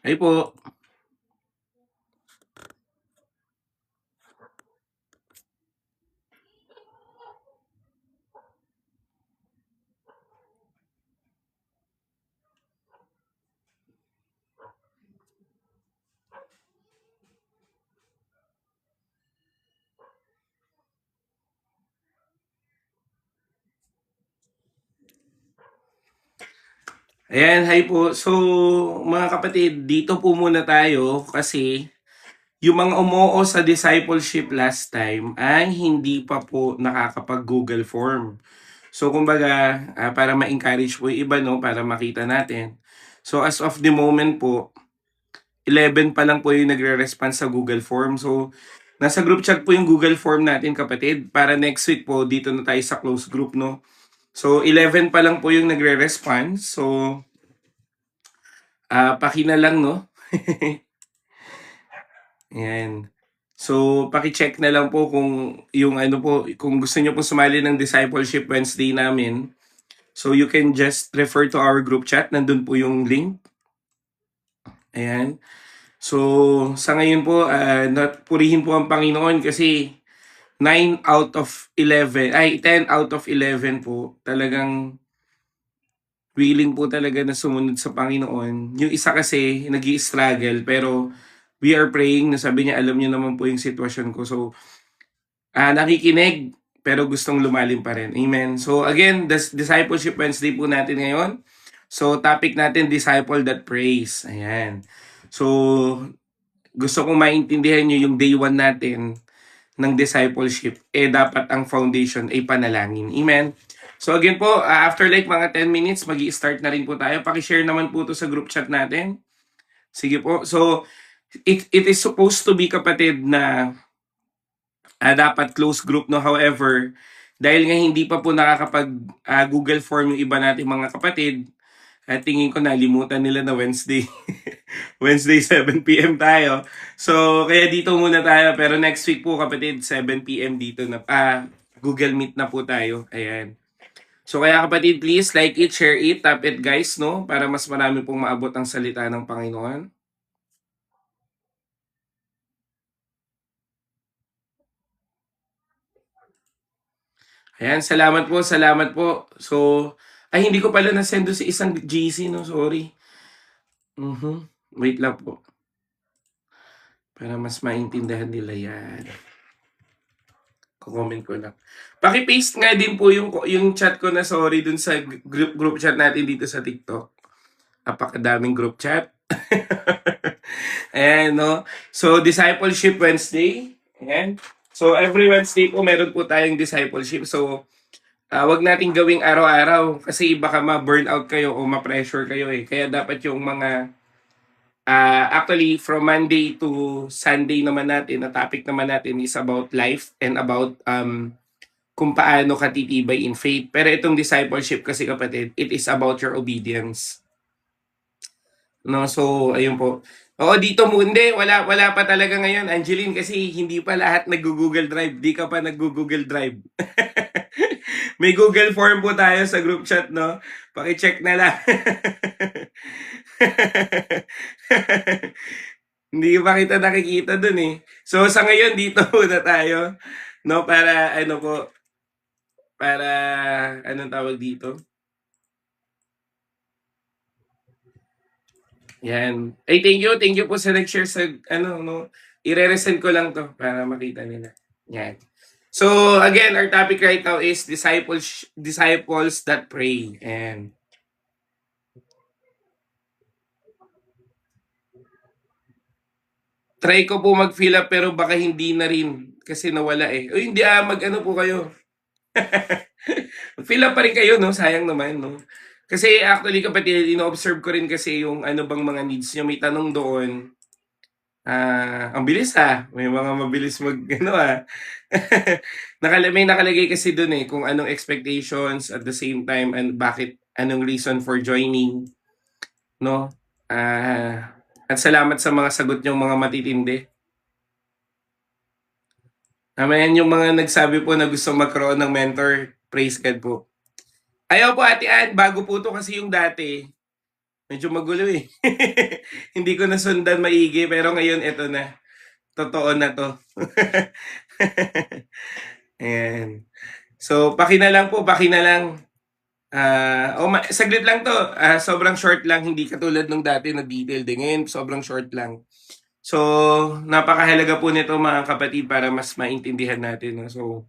Hi po. Ayan, hi po. So, mga kapatid, dito po muna tayo kasi yung mga umoo sa discipleship last time ay hindi pa po nakakapag-Google form. So, kumbaga, para ma-encourage po yung iba, no, para makita natin. So, as of the moment po, 11 pa lang po yung nagre-respond sa Google form. So, nasa group chat po yung Google form natin, kapatid. Para next week po, dito na tayo sa close group, no. So, 11 pa lang po yung nagre-respond. So, paki na lang 'no? Ayan. So, paki-check na lang po kung yung ano po, kung gusto niyo po sumali ng Discipleship Wednesday namin. So, you can just refer to our group chat, nandun po yung link. Ayan. So, sa ngayon po, purihin po ang Panginoon kasi 9 out of 11, ay 10 out of 11 po talagang willing po talaga na sumunod sa Panginoon. Yung isa kasi nag struggle pero we are praying na sabi niya, alam niyo naman po yung sitwasyon ko. So, nakikinig pero gustong lumalim pa rin. Amen. So again, Discipleship Wednesday po natin ngayon. So topic natin, Disciple that Prays. Ayan. So gusto kong maintindihan nyo yung day one natin ng discipleship. Dapat ang foundation ay panalangin. Amen. So again po, after like mga 10 minutes, magi-start na rin po tayo. Paki-share naman po to sa group chat natin. Sige po. So, it is supposed to be, kapatid, na dapat close group, no. However, dahil nga hindi pa po nakakapag Google form yung iba nating mga kapatid, at tingin ko nalimutan nila na Wednesday. Wednesday 7 p.m. tayo. So, kaya dito muna tayo. Pero next week po, kapatid, 7 p.m. dito na Google Meet na po tayo. Ayan. So kaya, kapatid, please like it, share it, tap it, guys, no, para mas marami pong maabot ang salita ng Panginoon. Ayan, salamat po, salamat po. So, ay, hindi ko pala na-send doon sa isang GC, no, sorry. Wait lang po. Para mas maintindihan nila yan. Comment ko lang. Paki-paste nga din po yung chat ko na sorry dun sa group chat natin dito sa TikTok. Napakadaming group chat. Ayan, no? So, Discipleship Wednesday. Ayan. So, every Wednesday po, meron po tayong discipleship. So, wag nating gawing araw-araw kasi baka ma-burnout kayo o ma-pressure kayo eh. Kaya dapat yung mga actually from Monday to Sunday naman natin, na topic naman natin is about life and about kung paano ka titibay in faith. Pero itong discipleship kasi, kapatid, it is about your obedience. No, so ayun po. Oo, dito mo hindi, wala pa talaga ngayon, Angeline, kasi hindi pa lahat nag-Google Drive. Di ka pa nag-Google Drive. May Google form po tayo sa group chat, no? Paki-check na lang. Hindi pa kita nakikita dun eh. So sa ngayon, dito muna tayo, no? Para ano po, para anong tawag dito? Yan. Ay, thank you po sa nag-share sa ano, no? Ire-resend ko lang to para makita nila. Yan. So, again, our topic right now is disciples that pray. And try ko po mag-fill up pero baka hindi na rin kasi nawala eh. O hindi, mag-ano po kayo. Fill up pa rin kayo, no? Sayang naman, no? Kasi actually, kapatid, ino-observe ko rin kasi yung ano bang mga needs nyo. May tanong doon. Ang bilis May mga mabilis mag ano may nakalagay kasi doon eh kung anong expectations at the same time and bakit anong reason for joining, no? At salamat sa mga sagot niyong mga matitindi. Amen, yung mga nagsabi po na gusto magkaroon ng mentor, praise God po. Ayaw po, Ate Ann, bago po to kasi yung dati. Medyo magulo eh. Hindi ko nasundan maigi, pero ngayon eto na. Totoo na to. Ayan. So, lang po, lang. Saglit lang to. Sobrang short lang, hindi katulad nung dati na detailed din. Ngayon, sobrang short lang. So, napakahalaga po nito mga kapatid para mas maintindihan natin. No? So,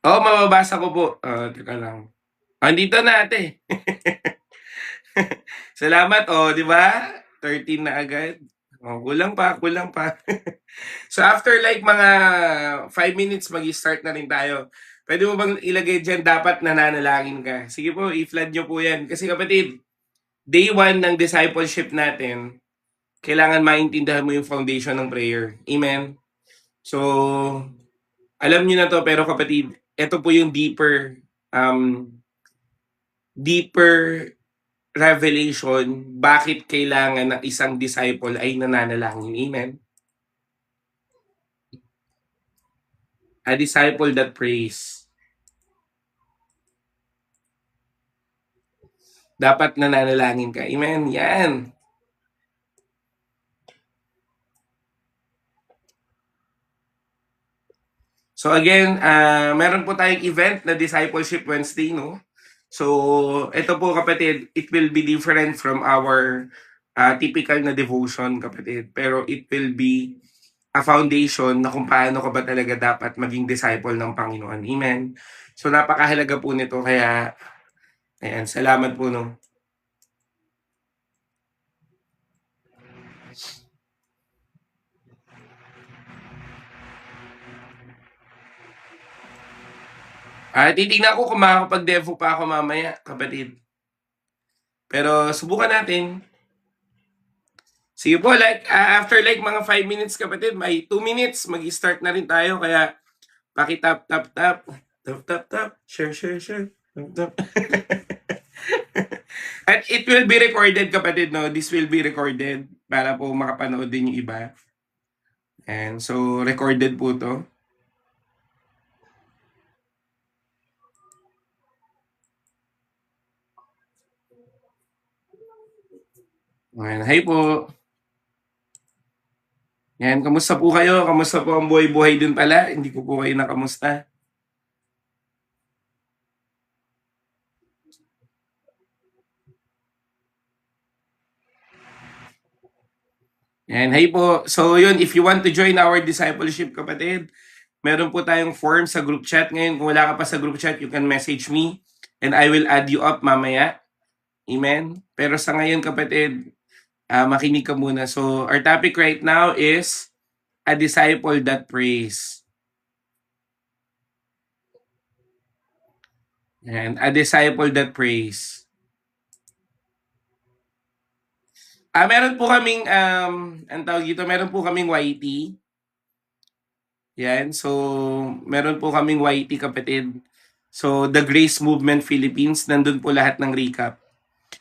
mababasa ko po. Teka lang. Andito na ate. Salamat, di ba? 13 na agad. Kulang pa, kulang pa. So after like mga 5 minutes, mag-start na rin tayo. Pwede mo bang ilagay dyan, dapat nananalangin ka? Sige po, i-flood nyo po yan. Kasi kapatid, day 1 ng discipleship natin, kailangan maintindihan mo yung foundation ng prayer. Amen? So, alam nyo na to, pero kapatid, ito po yung deeper revelation, bakit kailangan ng isang disciple ay nananalangin. Amen? A disciple that prays. Dapat nananalangin ka. Amen? Yan. So again, meron po tayong event na Discipleship Wednesday, no? So, ito po kapatid, it will be different from our typical na devotion, kapatid. Pero it will be a foundation na kung paano ka ba talaga dapat maging disciple ng Panginoon. Amen? So, napakahalaga po nito. Kaya, ayan, salamat po, no? Titignan ko kung makakapag-devo pa ako mamaya, kapatid. Pero subukan natin. Sige po, like, after like mga 5 minutes, kapatid, may 2 minutes, mag-start na rin tayo. Kaya, paki-tap, tap, tap. Tap, tap, tap. Share, share, share. Tap, tap. At it will be recorded, kapatid, no? This will be recorded para po makapanood din yung iba. And so, recorded po to. Ayan, hi po. Yan, kamusta po kayo? Kamusta po ang buhay-buhay dun pala? Hindi ko po kayo nakamusta. Yan, hi po. So yun, if you want to join our discipleship, kapatid, meron po tayong form sa group chat. Ngayon, kung wala ka pa sa group chat, you can message me and I will add you up mamaya. Amen? Pero sa ngayon, kapatid, makinig ka muna. So, our topic right now is a disciple that prays. And a disciple that prays. Meron po kaming, ang tawag dito, meron po kaming YT. Yan, so meron po kaming YT, kapatid. So, The Grace Movement Philippines, nandun po lahat ng recap.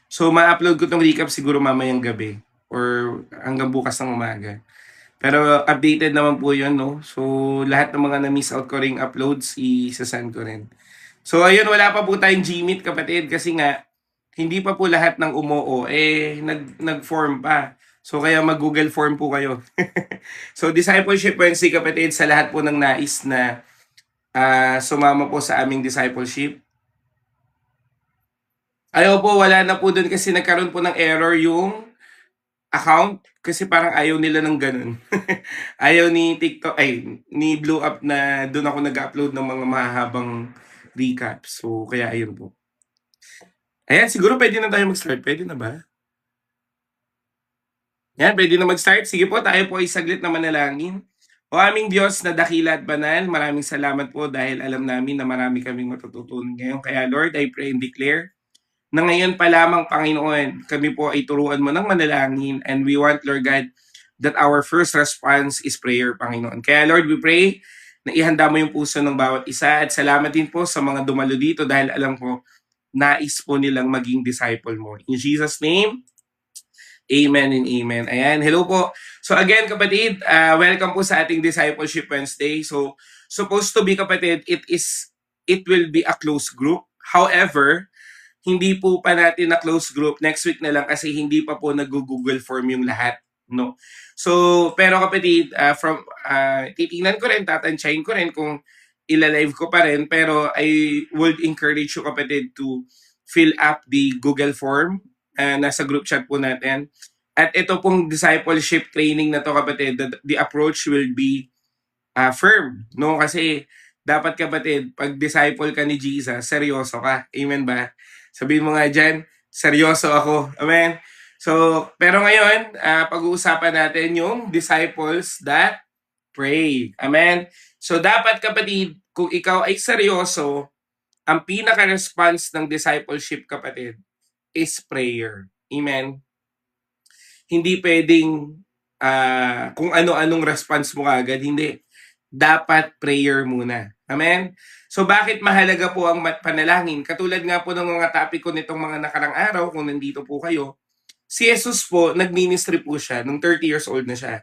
So, ma-upload ko tong recap siguro mamayang gabi or hanggang bukas ng umaga. Pero updated naman po yun, no? So, lahat ng mga na-miss out ko ring uploads, isasend ko rin. So, ayun, wala pa po tayong Gmeet, kapatid, kasi nga, hindi pa po lahat ng umoo, nag-form pa. So, kaya mag-Google form po kayo. So, Discipleship Wednesday, kapatid, sa lahat po ng nais na sumama po sa aming discipleship. Ayaw po, wala na po dun kasi nagkaroon po ng error yung account kasi parang ayaw nila ng ganun. Ayaw ni TikTok, ni Blue Up na doon ako nag-upload ng mga mahahabang recap. So, kaya ayun po. Ayan, siguro pwede na tayo mag-start. Pwede na ba? Yan, pwede na mag-start. Sige po, tayo po ay saglit na manalangin. O aming Diyos na dakila at banal, maraming salamat po dahil alam namin na marami kaming matututunan ngayon. Kaya Lord, I pray and declare na ngayon pa lamang, Panginoon, kami po ay turuan mo ng manalangin and we want, Lord God, that our first response is prayer, Panginoon. Kaya Lord, we pray na ihanda mo yung puso ng bawat isa at salamat din po sa mga dumalo dito dahil alam ko, nais po nilang maging disciple mo. In Jesus' name, amen and amen. Ayan, hello po. So again, kapatid, welcome po sa ating Discipleship Wednesday. So, supposed to be, kapatid, it will be a closed group. However, hindi po pa natin na close group. Next week na lang kasi hindi pa po nag-Google form yung lahat. No? So, pero kapatid, titingnan ko rin, tatansyahin ko rin kung ila-live ko pa rin. Pero I would encourage you kapatid to fill up the Google form. Nasa group chat po natin. At ito pong discipleship training na to kapatid, the approach will be firm. No? Kasi dapat kapatid, pag disciple ka ni Jesus, seryoso ka. Amen ba? Sabihin mo nga dyan, seryoso ako. Amen? So, pero ngayon, pag-uusapan natin yung disciples that pray. Amen? So, dapat kapatid, kung ikaw ay seryoso, ang pinaka-response ng discipleship kapatid is prayer. Amen? Hindi pwedeng kung ano-anong response mo agad. Hindi. Dapat prayer muna. Amen? So bakit mahalaga po ang panalangin? Katulad nga po ng mga topic ko nitong mga nakarang araw, kung nandito po kayo, si Jesus po, nag-ministry po siya nung 30 years old na siya.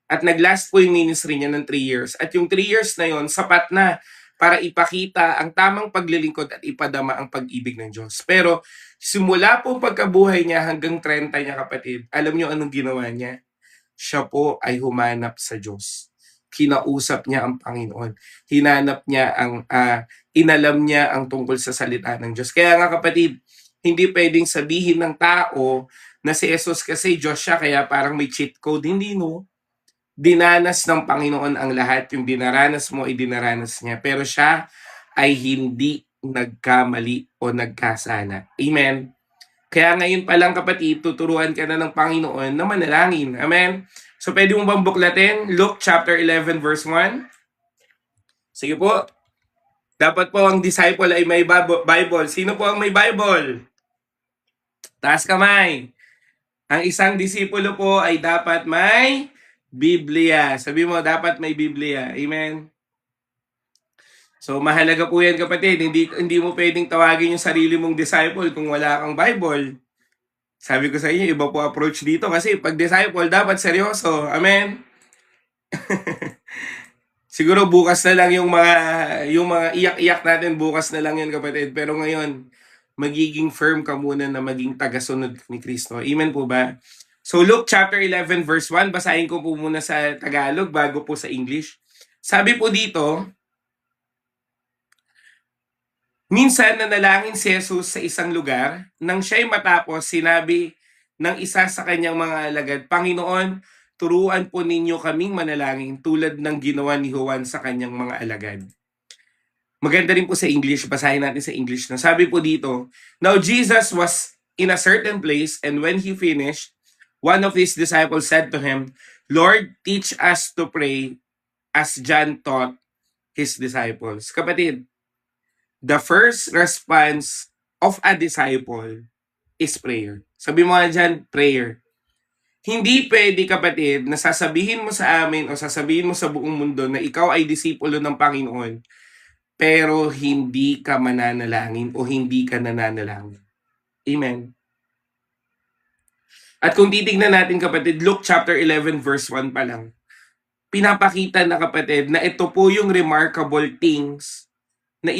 At nag-last po yung ministry niya ng 3 years. At yung 3 years na yon sapat na para ipakita ang tamang paglilingkod at ipadama ang pag-ibig ng Diyos. Pero simula po pagkabuhay niya hanggang 30 niya kapatid, alam niyo anong ginawa niya? Siya po ay humanap sa Diyos. Kinausap niya ang Panginoon. Hinanap niya inalam niya ang tungkol sa salita ng Diyos. Kaya nga kapatid, hindi pwedeng sabihin ng tao na si Jesus kasi Diyos siya, kaya parang may cheat code. Hindi, no? Dinanas ng Panginoon ang lahat. Yung dinaranas mo, ay dinaranas niya. Pero siya ay hindi nagkamali o nagkasala. Amen? Kaya ngayon pa lang kapatid, tuturuan ka na ng Panginoon na manalangin. Amen? So pwede mo bang buklatin? Luke chapter 11 verse 1. Sige po. Dapat po ang disciple ay may Bible. Sino po ang may Bible? Taas kamay. Ang isang disipulo po ay dapat may Biblia. Sabi mo, dapat may Biblia. Amen? So mahalaga po yan kapatid. Hindi mo pwedeng tawagin yung sarili mong disciple kung wala kang Bible. Sabi ko sa inyo, iba po approach dito kasi pag disciple, dapat seryoso. Amen? Siguro bukas na lang yung mga iyak-iyak natin, bukas na lang yan kapatid. Pero ngayon, magiging firm ka muna na maging tagasunod ni Kristo. Amen po ba? So Luke chapter 11 verse 1, basahin ko po muna sa Tagalog bago po sa English. Sabi po dito, minsan nanalangin si Jesus sa isang lugar, nang siya'y matapos, sinabi ng isa sa kanyang mga alagad, Panginoon, turuan po ninyo kaming manalangin tulad ng ginawa ni Juan sa kanyang mga alagad. Maganda rin po sa English, basahin natin sa English na. Sabi po dito, Now Jesus was in a certain place, and when he finished, one of his disciples said to him, Lord, teach us to pray as John taught his disciples. Kapatid, the first response of a disciple is prayer. Sabi mo nga dyan, prayer. Hindi pwede kapatid na sasabihin mo sa amin o sasabihin mo sa buong mundo na ikaw ay disipulo ng Panginoon pero hindi ka mananalangin o hindi ka nananalangin. Amen. At kung titignan natin kapatid, Luke chapter 11 verse 1 pa lang, pinapakita na kapatid na ito po yung remarkable things na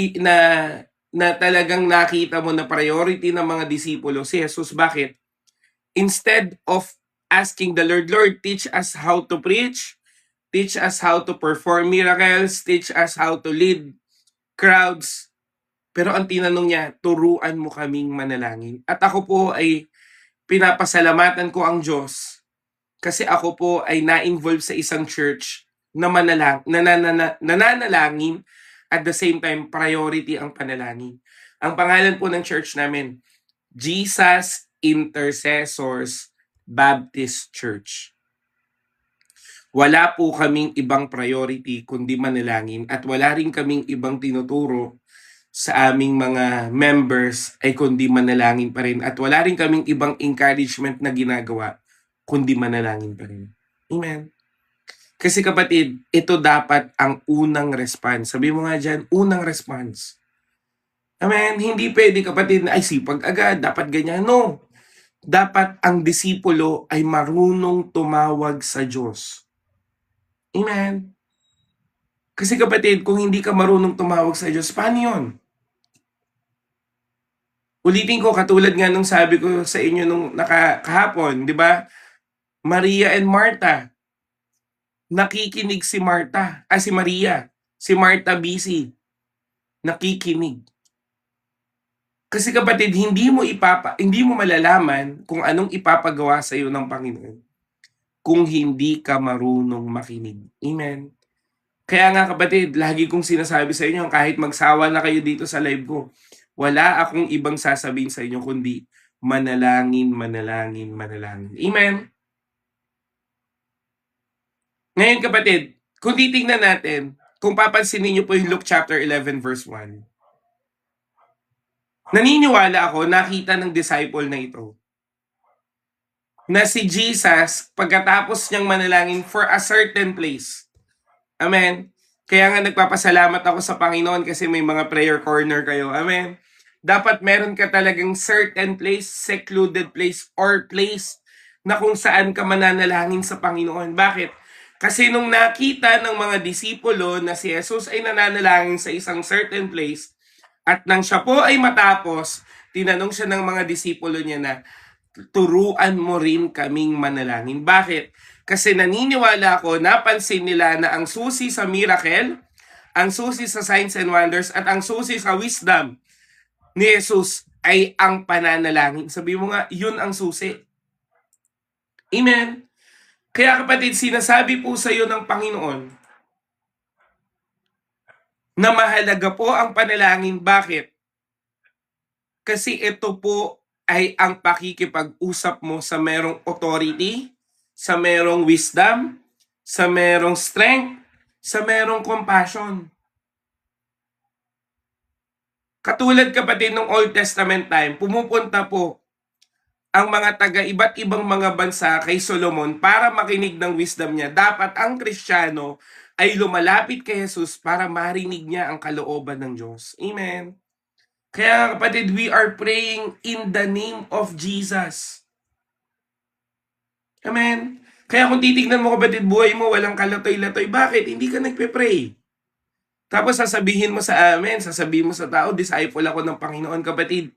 talagang nakita mo na priority ng mga disipulo si Jesus. Bakit? Instead of asking the Lord, teach us how to preach, teach us how to perform miracles, teach us how to lead crowds. Pero ang tinanong niya, turuan mo kaming manalangin. At ako po ay pinapasalamatan ko ang Diyos kasi ako po ay na-involve sa isang church na nananalangin at the same time priority ang panalangin. Ang pangalan po ng church namin, Jesus Intercessors Baptist Church. Wala po kaming ibang priority kundi manalangin at wala rin kaming ibang tinuturo sa aming mga members ay kundi manalangin pa rin at wala rin kaming ibang encouragement na ginagawa kundi manalangin pa rin. Amen. Kasi kapatid, ito dapat ang unang response. Sabi mo nga dyan, unang response. Amen. Hindi pwede kapatid na ay sipag agad, dapat ganyan. No. Dapat ang disipulo ay marunong tumawag sa Diyos. Amen. Kasi kapatid, kung hindi ka marunong tumawag sa Diyos, paano yun? Ulitin ko, katulad nga nung sabi ko sa inyo nung kahapon, di ba? Maria and Martha. Nakikinig si Martha, si Maria. Si Martha busy. Nakikinig. Kasi kapatid, hindi mo malalaman kung anong ipapagawa sa iyo ng Panginoon kung hindi ka marunong makinig. Amen. Kaya nga kapatid, lagi kong sinasabi sa inyo, kahit magsawa na kayo dito sa live ko, wala akong ibang sasabihin sa inyo kundi manalangin, manalangin, manalangin. Amen. Ngayon kapatid, kung titingnan natin, kung papansinin niyo po yung Luke chapter 11 verse 1, naniniwala ako, nakita ng disciple na ito, na si Jesus, pagkatapos niyang manalangin for a certain place. Amen. Kaya nga nagpapasalamat ako sa Panginoon kasi may mga prayer corner kayo. Amen. Dapat meron ka talagang certain place, secluded place, or place na kung saan ka mananalangin sa Panginoon. Bakit? Kasi nung nakita ng mga disipulo na si Jesus ay nananalangin sa isang certain place, at nang siya po ay matapos, tinanong siya ng mga disipulo niya na, turuan mo rin kaming manalangin. Bakit? Kasi naniniwala ako, napansin nila na ang susi sa miracle, ang susi sa signs and wonders, at ang susi sa wisdom ni Jesus ay ang pananalangin. Sabi mo nga, yun ang susi. Amen? Kaya kapatid, sinasabi po sa iyo ng Panginoon na mahalaga po ang panalangin. Bakit? Kasi ito po ay ang pakikipag-usap mo sa merong authority, sa merong wisdom, sa merong strength, sa merong compassion. Katulad kapatid ng Old Testament time, pumupunta po ang mga taga iba't ibang mga bansa kay Solomon para makinig ng wisdom niya. Dapat ang Kristiyano ay lumalapit kay Jesus para marinig niya ang kalooban ng Diyos. Amen. Kaya kapatid, we are praying in the name of Jesus. Amen. Kaya kung titignan mo kapatid, buhay mo walang kalatoy-latoy. Bakit? Hindi ka nagpe-pray. Tapos sasabihin mo sa amin, sasabihin mo sa tao, disciple ako ng Panginoon. Kapatid,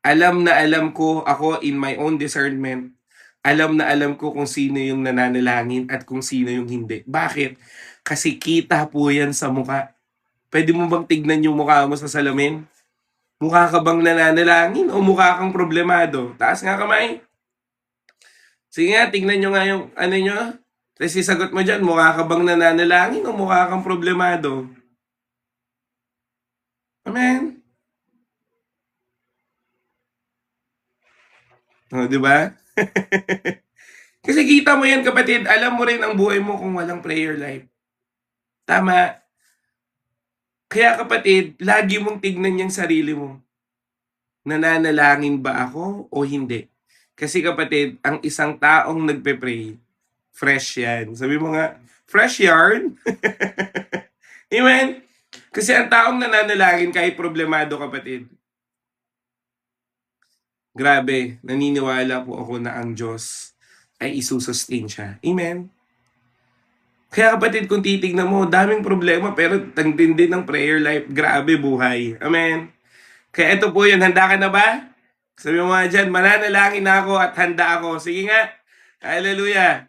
alam na alam ko ako in my own discernment. Alam na alam ko kung sino yung nananalangin at kung sino yung hindi. Bakit? Kasi kita po yan sa mukha. Pwede mo bang tignan yung mukha mo sa salamin? Mukha ka bang nananalangin o mukha kang problemado? Taas nga kamay. Sige nga, tignan nyo nga yung ano nyo. Kasi sagot mo dyan, mukha ka bang nananalangin o mukha kang problemado? Amen? O, di ba? Kasi kita mo yan kapatid, alam mo rin ang buhay mo kung walang prayer life. Tama. Kaya kapatid, lagi mong tignan yung sarili mo. Nananalangin ba ako o hindi? Kasi kapatid, ang isang taong nagpe-pray, fresh yan. Sabi mo nga, fresh yarn. Amen? Kasi ang taong nananalangin kahit problemado kapatid, grabe, naniniwala po ako na ang Diyos ay isusustain siya. Amen? Kaya kapatid, kung titignan mo, daming problema pero tangdin din ng prayer life. Grabe buhay. Amen? Kaya ito po yun, handa ka na ba? Sabi mo nga dyan, mananalangin na ako at handa ako. Sige nga. Hallelujah.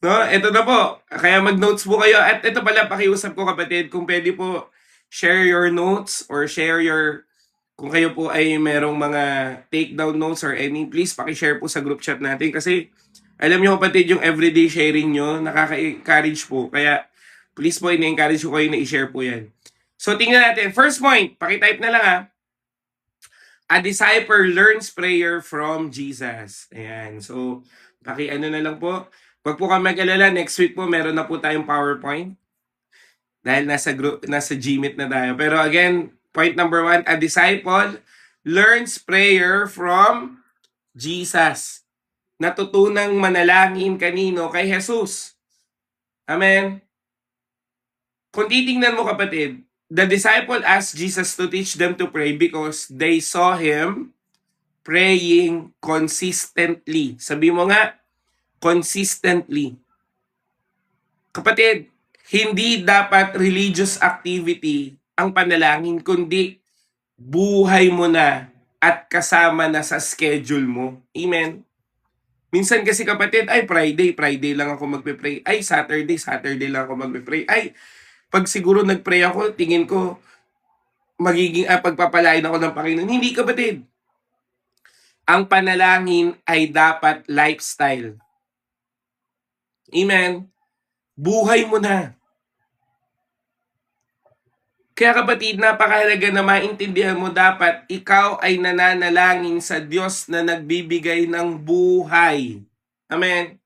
No, ito na po. Kaya mag-notes po kayo. At ito pala, pakiusap ko kapatid, kung pwede po, share your notes or share your, kung kayo po ay merong mga take down notes or any, please pakishare po sa group chat natin. Kasi, alam nyo kapatid, yung everyday sharing nyo, nakaka-encourage po. Kaya, please po, ina-encourage ko kayo na i-share po yan. So, tingnan natin. First point, pakitype na lang ha. A disciple learns prayer from Jesus. Ayan. So, paki-ano na lang po. Huwag po kami mag-alala, next week po meron na po tayong PowerPoint. Dahil nasa Gmeet na tayo. Pero again, point number 1, a disciple learns prayer from Jesus. Natutunang manalangin kanino? Kay Jesus. Amen. Kung titingnan mo kapatid, the disciple asked Jesus to teach them to pray because they saw Him praying consistently. Sabi mo nga, consistently. Kapatid, hindi dapat religious activity ang panalangin, kundi buhay mo na at kasama na sa schedule mo. Amen? Minsan kasi kapatid, ay Friday lang ako magpe-pray. Ay Saturday lang ako magpe-pray. Ay, pag siguro nag-pray ako, tingin ko, magiging pagpapalain ako ng Panginoon. Hindi kapatid. Ang panalangin ay dapat lifestyle. Amen? Buhay mo na. Kaya kapatid, napakahalaga na maintindihan mo dapat ikaw ay nananalangin sa Diyos na nagbibigay ng buhay. Amen?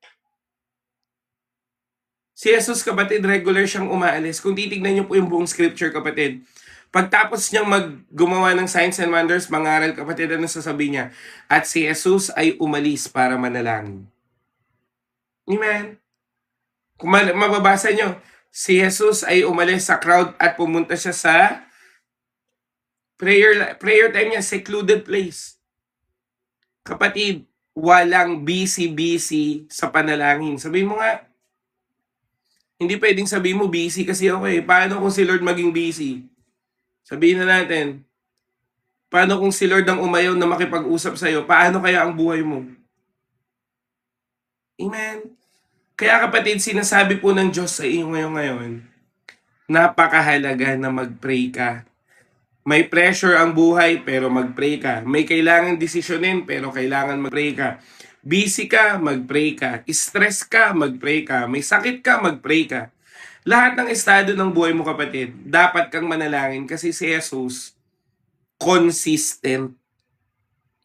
Si Jesus kapatid, regular siyang umaalis. Kung titignan niyo po yung buong scripture kapatid, pagtapos niyang gumawa ng signs and wonders, mangaral kapatid, ano sasabihin niya? At si Jesus ay umalis para manalangin. Amen? Kung mababasa niyo, si Jesus ay umalis sa crowd at pumunta siya sa prayer time niya, secluded place. Kapatid, walang busy sa panalangin. Sabihin mo nga, hindi pwedeng sabihin mo busy kasi ako eh. Paano kung si Lord maging busy? Sabihin na natin, paano kung si Lord ang umayaw na makipag-usap sa'yo? Paano kaya ang buhay mo? Amen? Kaya kapatid, sinasabi po ng Diyos sa iyo ngayon, napakahalaga na mag-pray ka. May pressure ang buhay, pero mag-pray ka. May kailangan desisyonin, pero kailangan mag-pray ka. Busy ka, mag-pray ka. Stress ka, mag-pray ka. May sakit ka, mag-pray ka. Lahat ng estado ng buhay mo kapatid, dapat kang manalangin kasi si Jesus, consistent.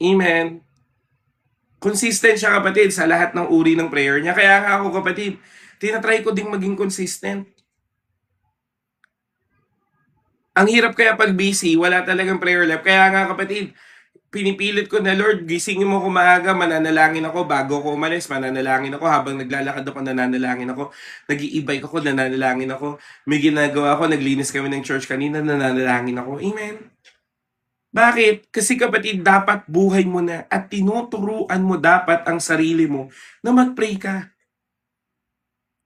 Amen? Consistent siya kapatid sa lahat ng uri ng prayer niya. Kaya nga ako kapatid, tinatry ko ding maging consistent. Ang hirap kaya pag busy, wala talagang prayer life. Kaya nga kapatid, pinipilit ko na, Lord, gisingin mo ko maaga, mananalangin ako bago ko umalis, mananalangin ako habang naglalakad ako, nananalangin ako, nag-i-e-bike ako, nananalangin ako, may ginagawa ako, naglinis kami ng church kanina, nananalangin ako. Amen. Bakit? Kasi kapatid, dapat buhay mo na at tinuturuan mo dapat ang sarili mo na mag-pray ka.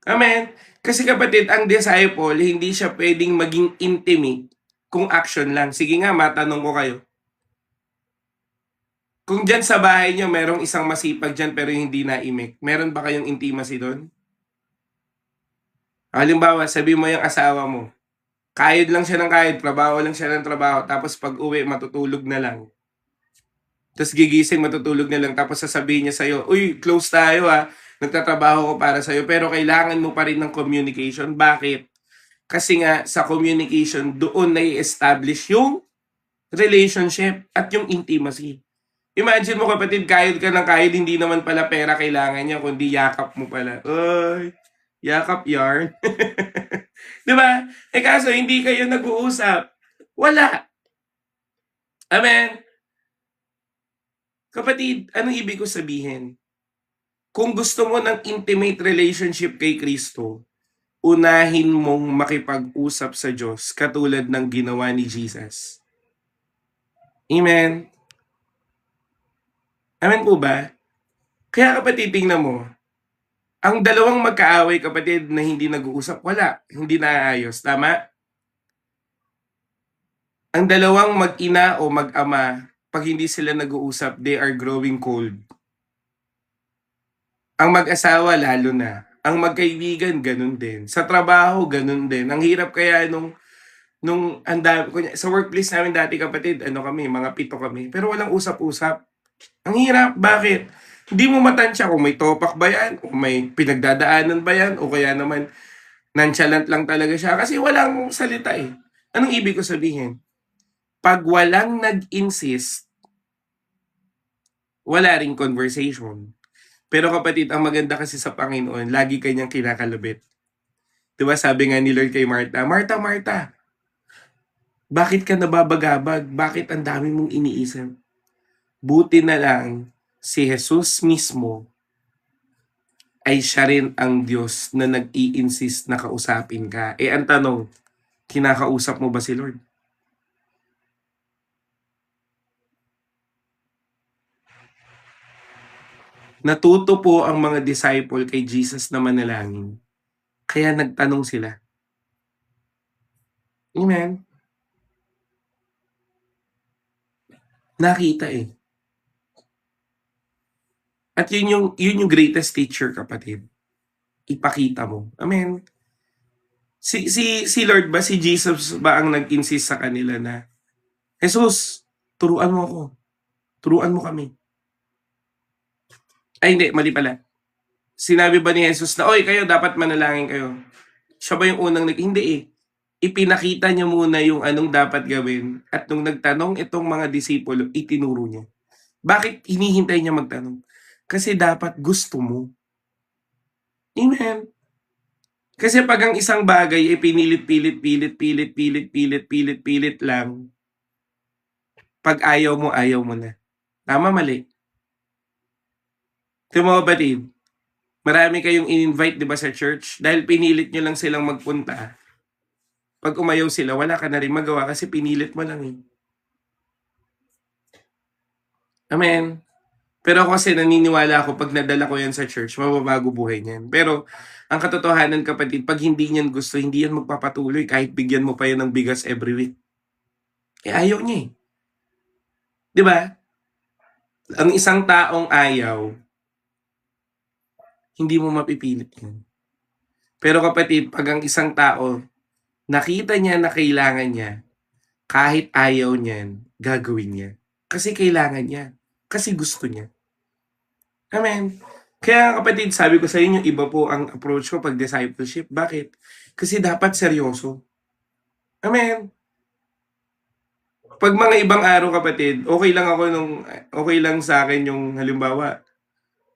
Amen? Kasi kapatid, ang disciple, hindi siya pwedeng maging intimate kung action lang. Sige nga, matanong ko kayo. Kung dyan sa bahay nyo, merong isang masipag dyan pero hindi naimik, meron ba kayong intimacy doon? Halimbawa, sabi mo yung asawa mo, kayod lang siya ng kayod, trabaho lang siya ng trabaho, tapos pag uwi, matutulog na lang. Tapos gigising, matutulog na lang, tapos sasabihin niya sa'yo, uy, close tayo ha, nagtatrabaho ko para sa'yo, pero kailangan mo pa rin ng communication. Bakit? Kasi nga, sa communication, doon na i-establish yung relationship at yung intimacy. Imagine mo kapatid, kayod ka ng kayod, hindi naman pala pera kailangan niya, kundi yakap mo pala. Oy, yakap yarn. Di ba? Eh kaso, hindi kayo nag-uusap. Wala. Amen? Kapatid, anong ibig ko sabihin? Kung gusto mo ng intimate relationship kay Kristo, unahin mong makipag-usap sa Diyos katulad ng ginawa ni Jesus. Amen? Amen po ba? Kaya kapatid, tingnan mo, ang dalawang magkaaway kapatid na hindi nag-uusap, wala, hindi naayos, tama? Ang dalawang mag-ina o mag-ama, pag hindi sila nag-uusap, they are growing cold. Ang mag-asawa, lalo na. Ang magkaibigan, ganun din. Sa trabaho, ganun din. Ang hirap kaya sa workplace namin dati kapatid, kami, mga 7 kami, pero walang usap-usap. Ang hirap, bakit? Hindi mo matansya kung may topak ba yan, kung may pinagdadaanan ba yan, o kaya naman nonchalant lang talaga siya kasi walang salita eh. Anong ibig ko sabihin? Pag walang nag-insist, wala ring conversation. Pero kapatid, ang maganda kasi sa Panginoon, lagi kanyang kinakalabit. Diba sabi nga ni Lord kay Martha, Martha, bakit ka nababagabag? Bakit ang dami mong iniisip? Buti na lang, si Jesus mismo ay siya rin ang Diyos na nag-i-insist na kausapin ka. Eh ang tanong, kinakausap mo ba si Lord? Natuto po ang mga disciple kay Jesus na manalangin. Kaya nagtanong sila. Amen? Nakita eh. At yun yung greatest teacher, kapatid. Ipakita mo. I mean, si Lord ba, si Jesus ba ang nag-insist sa kanila na, Jesus, turuan mo ako. Turuan mo kami. Ay hindi, mali pala. Sinabi ba ni Jesus na, oy kayo, dapat manalangin kayo? Siya ba yung unang hindi eh. Ipinakita niya muna yung anong dapat gawin at nung nagtanong itong mga disipulo, itinuro niya. Bakit hinihintay niya magtanong? Kasi dapat gusto mo. Amen. Kasi pag ang isang bagay ay pilit lang, pag ayaw mo na. Tama, mali. Ito mga kapatid, marami kayong in-invite, di ba, sa church? Dahil pinilit nyo lang silang magpunta. Pag umayaw sila, wala ka na rin magawa kasi pinilit mo lang eh. Amen. Pero ako kasi naniniwala ako pag nadala ko yan sa church, mababago buhay niyan. Pero ang katotohanan, kapatid, pag hindi niyan gusto, hindi yan magpapatuloy kahit bigyan mo pa yan ng bigas every week. Eh ayaw niya eh. Di ba? Ang isang taong ayaw, hindi mo mapipilit yan. Pero kapatid, pag ang isang tao, nakita niya na kailangan niya, kahit ayaw niyan, gagawin niya. Kasi kailangan niya. Kasi gusto niya. Amen. Kaya kapatid, sabi ko sa inyo, iba po ang approach ko pag discipleship. Bakit? Kasi dapat seryoso. Amen. Pag mga ibang araw, kapatid, okay lang sa akin yung halimbawa,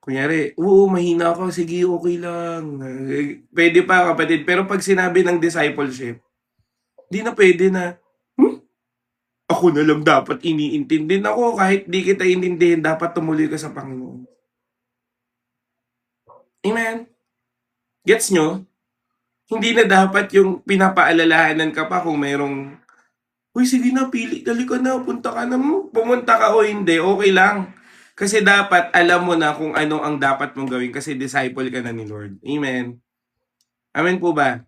kunyari, oo, mahina ako, sige, okay lang. Pwede pa, kapatid. Pero pag sinabi ng discipleship, di na pwede na, ako na lang dapat iniintindi. Ako, kahit di kita intindihin, dapat tumuloy ka sa Panginoon. Amen? Gets nyo? Hindi na dapat yung pinapaalalahanan ka pa kung mayroong, uy, sige na, pili, dali ka na, punta ka na, pumunta ka o hindi, okay lang. Kasi dapat alam mo na kung ano ang dapat mong gawin kasi disciple ka na ni Lord. Amen? Amen po ba?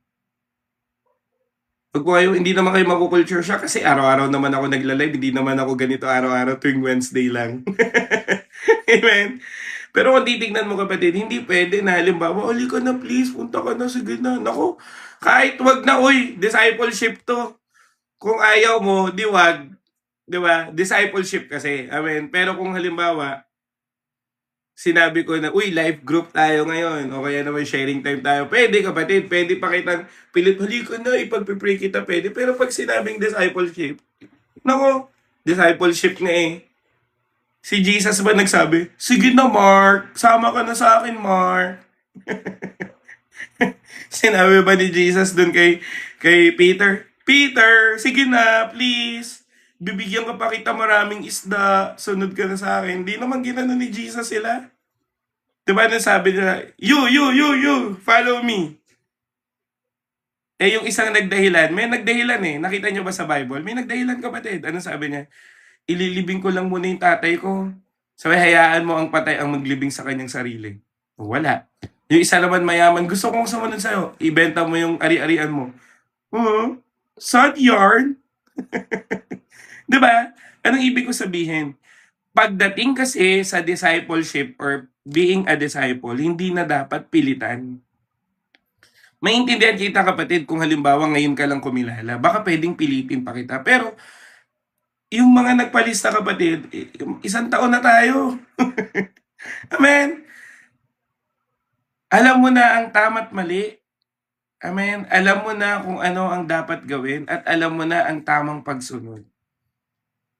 Pag po kayo, hindi naman kayo makukulture siya kasi araw-araw naman ako nagla-live, hindi naman ako ganito araw-araw tuwing Wednesday lang. Amen? Pero kung titignan mo, kapatid, hindi pwede na halimbawa, uli ka na please, punta ka na, sige na. Naku, kahit wag na, uy, discipleship to. Kung ayaw mo, di wag. Di ba? Discipleship kasi. Amen. Pero kung halimbawa, sinabi ko na, uy, life group tayo ngayon, o kaya naman sharing time tayo, pwede kapatid, pwede pa kitang pilit, hali ko na, ipagpipray kita, pwede. Pero pag sinabing discipleship, nako, discipleship na eh. Si Jesus ba nagsabi, sige na Mark, sama ka na sa akin Mark. Sinabi ba ni Jesus dun kay Peter, Peter, sige na, please. Bibigyan ka pa kita maraming isda, sunod ka na sa akin. Hindi naman ginano ni Jesus sila. Diba na sabi nila, you, follow me. Eh yung isang nagdahilan, may nagdahilan eh. Nakita nyo ba sa Bible? May nagdahilan, kapatid. Ano sabi niya? Ililibing ko lang muna yung tatay ko. Sabi, hayaan mo ang patay ang maglibing sa kanyang sarili. Wala. Yung isa naman mayaman, gusto kong sumunod sa'yo. Ibenta mo yung ari-arian mo. Sad yarn. Diba? Anong ibig ko sabihin? Pagdating kasi sa discipleship or being a disciple, hindi na dapat pilitan. Maintindihan kita, kapatid, kung halimbawa ngayon ka lang kumilala, baka pwedeng pilitin pa kita. Pero yung mga nagpalista, kapatid, isang taon na tayo. Amen. Alam mo na ang tama't mali. Amen. Alam mo na kung ano ang dapat gawin at alam mo na ang tamang pagsunod.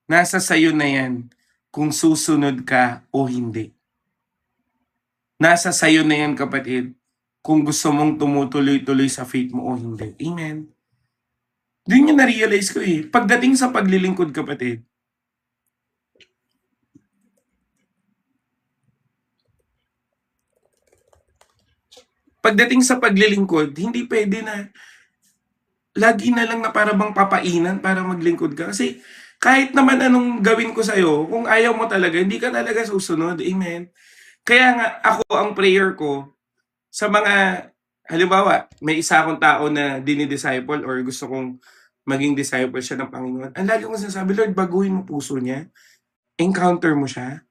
Nasa sayo na yan kung susunod ka o hindi. Nasa sayo na yan, kapatid, kung gusto mong tumutuloy-tuloy sa faith mo o hindi. Amen. Doon yung na-realize ko eh. Pagdating sa paglilingkod, kapatid, hindi pwede na lagi na lang na para bang papainan para maglingkod ka. Kasi kahit naman anong gawin ko sa'yo, kung ayaw mo talaga, hindi ka talaga susunod. Amen. Kaya nga, ako ang prayer ko sa mga, halimbawa, may isa akong tao na dinidisciple or gusto kong maging disciple siya ng Panginoon. Ang lagi kong sinasabi, Lord, baguhin mo puso niya. encounter mo siya?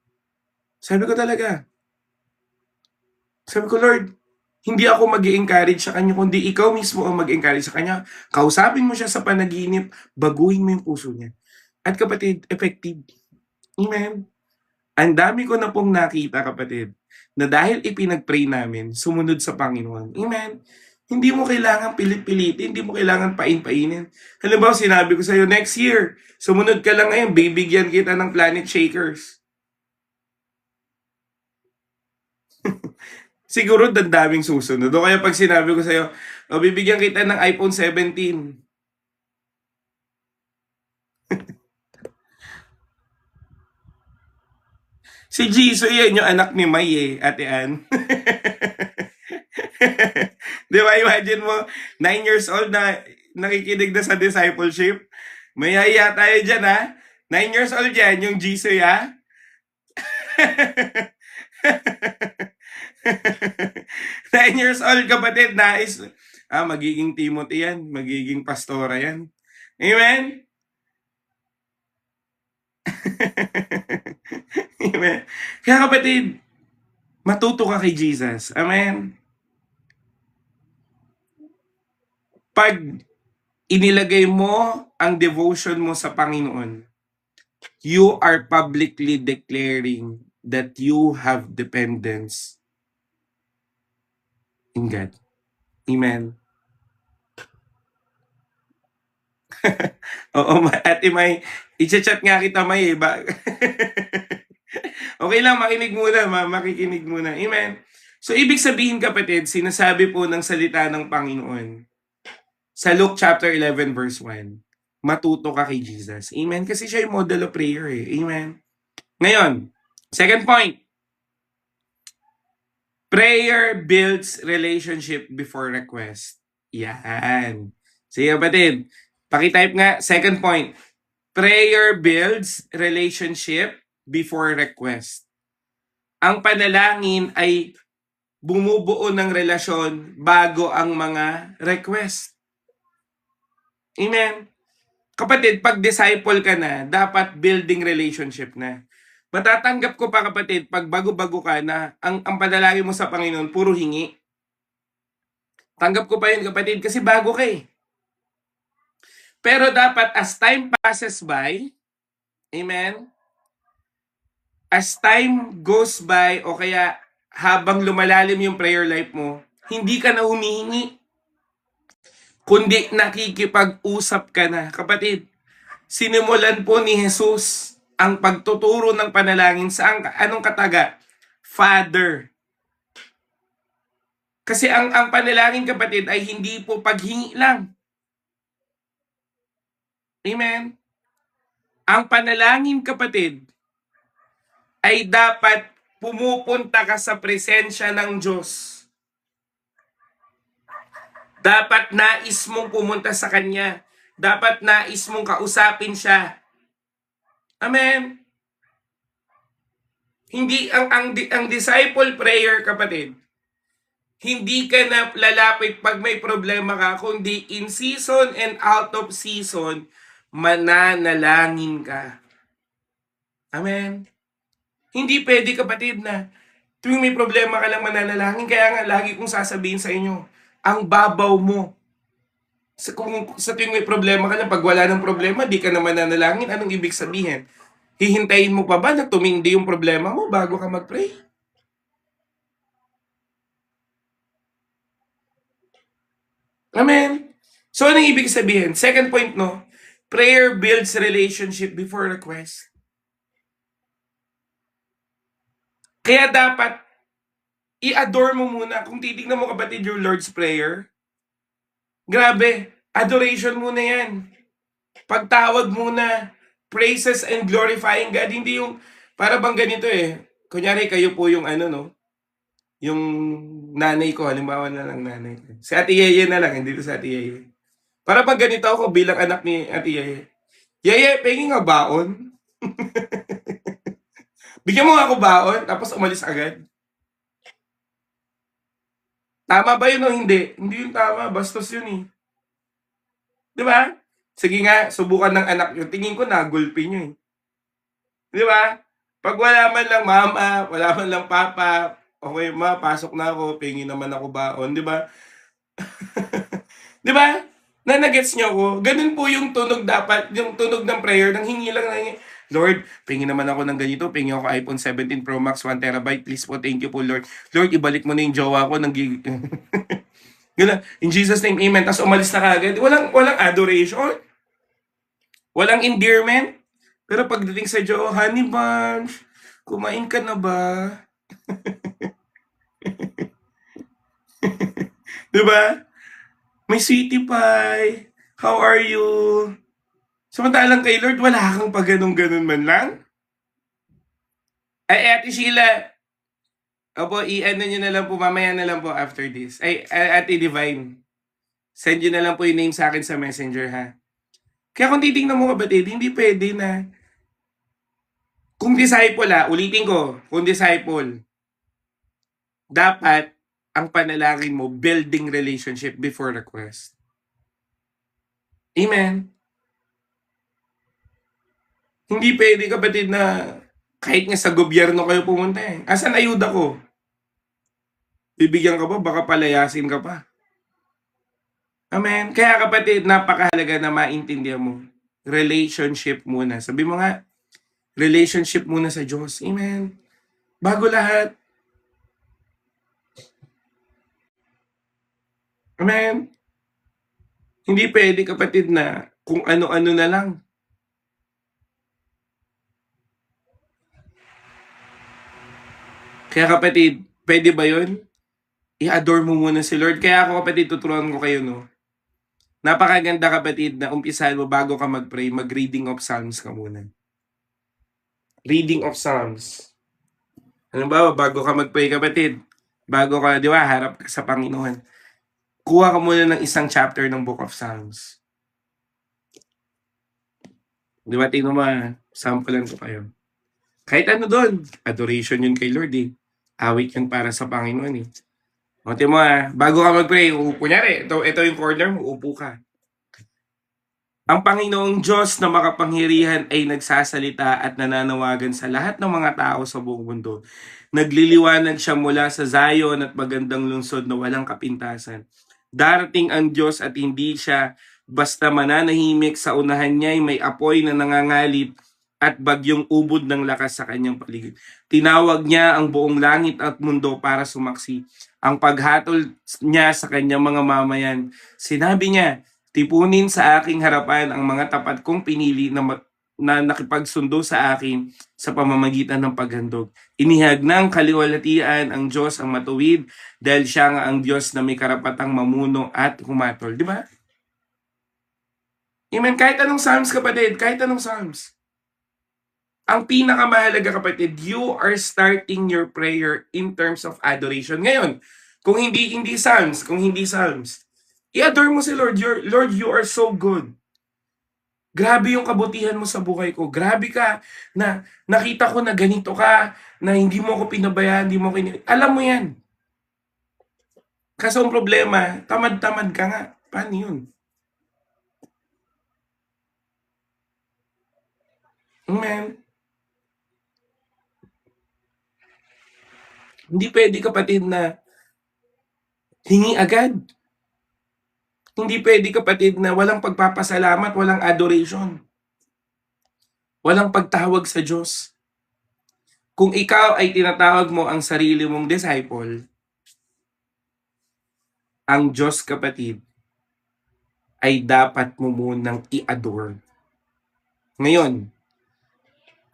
Sabi ko talaga. Sabi ko, Lord, hindi ako mag-i-encourage sa kanya, kundi ikaw mismo ang mag-encourage sa kanya. Kausapin mo siya sa panaginip, baguhin mo yung puso niya. At kapatid, effective. Amen. Ang dami ko na pong nakita, kapatid, na dahil ipinag-pray namin, sumunod sa Panginoon. Amen. Hindi mo kailangan pilit-pilitin, hindi mo kailangan pain-painin. Halimbawa, sinabi ko sa'yo, next year, sumunod ka lang ngayon, bibigyan kita ng Planet Shakers. Siguro daming susunod. O kaya pag sinabi ko sa'yo, o bibigyan kita ng iPhone 17. Si Jisoo yan, yung anak ni May eh, Ate Ann. Di ba, imagine mo, 9 years old na nakikinig na sa discipleship. May haya tayo dyan ha. 9 years old yan, yung Jisoo ya. 9 years old, kapatid, nais, magiging Timothy yan, magiging pastora yan. Amen? Amen. Kaya kapatid, matuto ka kay Jesus. Amen? Pag inilagay mo ang devotion mo sa Panginoon, you are publicly declaring that you have dependence in God. Amen. Oo, Ate May, i-chat nga kita, May eh. Okay lang, makinig muna, makikinig muna. Amen. So, ibig sabihin, kapatid, sinasabi po ng salita ng Panginoon sa Luke chapter 11 verse 1, matuto ka kay Jesus. Amen. Kasi siya yung model of prayer eh. Amen. Ngayon, second point, prayer builds relationship before request. Yan. Sige, kapatid, pakitype nga, second point, prayer builds relationship before request. Ang panalangin ay bumubuo ng relasyon bago ang mga request. Amen. Kapatid, pag disciple ka na, dapat building relationship na. Matatanggap ko pa, kapatid, pag bago-bago ka na ang panalangin mo sa Panginoon, puro hingi. Tanggap ko pa yun, kapatid, kasi bago ka eh. Pero dapat as time passes by, amen, as time goes by o kaya habang lumalalim yung prayer life mo, hindi ka na humihingi, kundi nakikipag-usap ka na. Kapatid, sinimulan po ni Jesus ang pagtuturo ng panalangin sa anong kataga? Father. Kasi ang panalangin, kapatid, ay hindi po paghingi lang. Amen? Ang panalangin, kapatid, ay dapat pumupunta ka sa presensya ng Diyos. Dapat nais mong pumunta sa Kanya. Dapat nais mong kausapin siya. Amen? Hindi, ang disciple prayer, kapatid, hindi ka na lalapit pag may problema ka, kundi in season and out of season, mananalangin ka. Amen? Hindi pwede, kapatid, na tuwing may problema ka lang mananalangin. Kaya nga, lagi kong sasabihin sa inyo, ang babaw mo. Kung sa tuwing may problema ka lang, pag wala ng problema, di ka na mananalangin, anong ibig sabihin? Hihintayin mo pa ba na tumindi yung problema mo bago ka mag-pray? Amen? So, anong ibig sabihin? Second point, no? Prayer builds relationship before request. Kaya dapat, i-adore mo muna. Kung titignan mo, kapatid, your Lord's Prayer, grabe, adoration muna yan. Pagtawag muna, praises and glorifying God. Hindi yung, para bang ganito eh. Kunyari, kayo po yung ano, no? Yung nanay ko, halimbawa na lang nanay ko. Si Ate Yeye na lang, hindi to sa Ate Yeye. Para pag ganito ako bilang anak ni Ate Yeye. Yeye, pengi nga baon. Bigyan mo nga ako baon, tapos umalis agad. Tama ba yun o hindi? Hindi yun tama, bastos yun eh. Di ba? Sige nga, subukan ng anak yun. Tingin ko nagulpi nyo eh. Di ba? Pag wala man lang mama, wala man lang papa, okay ma, pasok na ako, pengi naman ako baon, di ba? Di ba? Na-gets niyo ako? Ganun po yung tunog dapat, yung tunog ng prayer, nang hingi lang na hingi. Lord, pengi naman ako ng ganito, pengi ako iPhone 17 Pro Max 1 terabyte, please po, thank you po Lord. Lord, ibalik mo na yung jowa ko, Ganun. In Jesus name, amen. Tapos umalis na kagad. Walang adoration. Walang endearment. Pero pagdating sa Diyo, honey bunch, kumain ka na ba? Di ba? May sweetie pie. How are you? Samantalang kay Lord, wala kang pa ganun-ganun man lang. Ay, Ate Sheila, opo, i-ano nyo na lang po, mamaya na lang po after this. Ay, Ate Divine, send nyo na lang po yung name sa akin sa messenger, ha? Kaya kung titingnan mo kapatid, hindi pwede na, kung disciple ulitin ko, kung disciple, dapat ang panalangin mo, building relationship before request. Amen. Hindi pwede kapatid na kahit nga sa gobyerno kayo pumunta eh. Asan ayuda ko? Bibigyan ka pa, baka palayasin ka pa. Amen. Kaya kapatid, napakahalaga na maintindihan mo. Relationship muna. Sabi mo nga, relationship muna sa Diyos. Amen. Bago lahat. Amen. Hindi pwede kapatid na kung ano-ano na lang. Kaya kapatid, pwede ba yun? I-adore mo muna si Lord. Kaya ako kapatid, tuturuan ko kayo, no? Napakaganda kapatid na umpisahan mo bago ka mag-pray, mag-reading of Psalms ka muna. Reading of Psalms. Ano ba, bago ka mag-pray kapatid, bago ka, di ba, harap ka sa Panginoon, kuha ka muna ng isang chapter ng Book of Psalms. Di ba, tingnan mo, sampulan ko kayo. Kahit ano doon, adoration yun kay Lord eh. Awit yun para sa Panginoon eh. O, tingnan mo bago ka mag-pray, kunyari, ito yung corner mo, upo ka. Ang Panginoong Diyos na makapangyarihan ay nagsasalita at nananawagan sa lahat ng mga tao sa buong mundo. Nagliliwanag siya mula sa Zion at magandang lungsod na walang kapintasan. Darating ang Diyos at hindi siya basta mananahimik, sa unahan niya ay may apoy na nangangalit at bagyong ubod ng lakas sa kanyang paligid. Tinawag niya ang buong langit at mundo para sumaksi. Ang paghatol niya sa kanyang mga mamayan. Sinabi niya, tipunin sa aking harapan ang mga tapat kong pinili na nakipagsundo sa akin sa pamamagitan ng paghandog. Inihag ng kaliwalatian ang Diyos ang matuwid dahil siya nga ang Diyos na may karapatang mamuno at humatol. Di ba? Amen. Kahit anong Psalms kapatid, kahit anong Psalms. Ang pinakamahalaga kapatid, you are starting your prayer in terms of adoration. Ngayon, kung hindi Psalms, i-adore mo si Lord. Lord, you are so good. Grabe yung kabutihan mo sa buhay ko. Grabe ka na nakita ko na ganito ka, na hindi mo ako pinabayaan, hindi mo ako alam mo yan. Kaso ang problema, tamad-tamad ka nga. Paano yun? Amen. Hindi pwede kapatid na hingi agad. Hindi pwede kapatid na walang pagpapasalamat, walang adoration. Walang pagtawag sa Diyos. Kung ikaw ay tinatawag mo ang sarili mong disciple, ang Diyos kapatid ay dapat mo munang i-adore. Ngayon,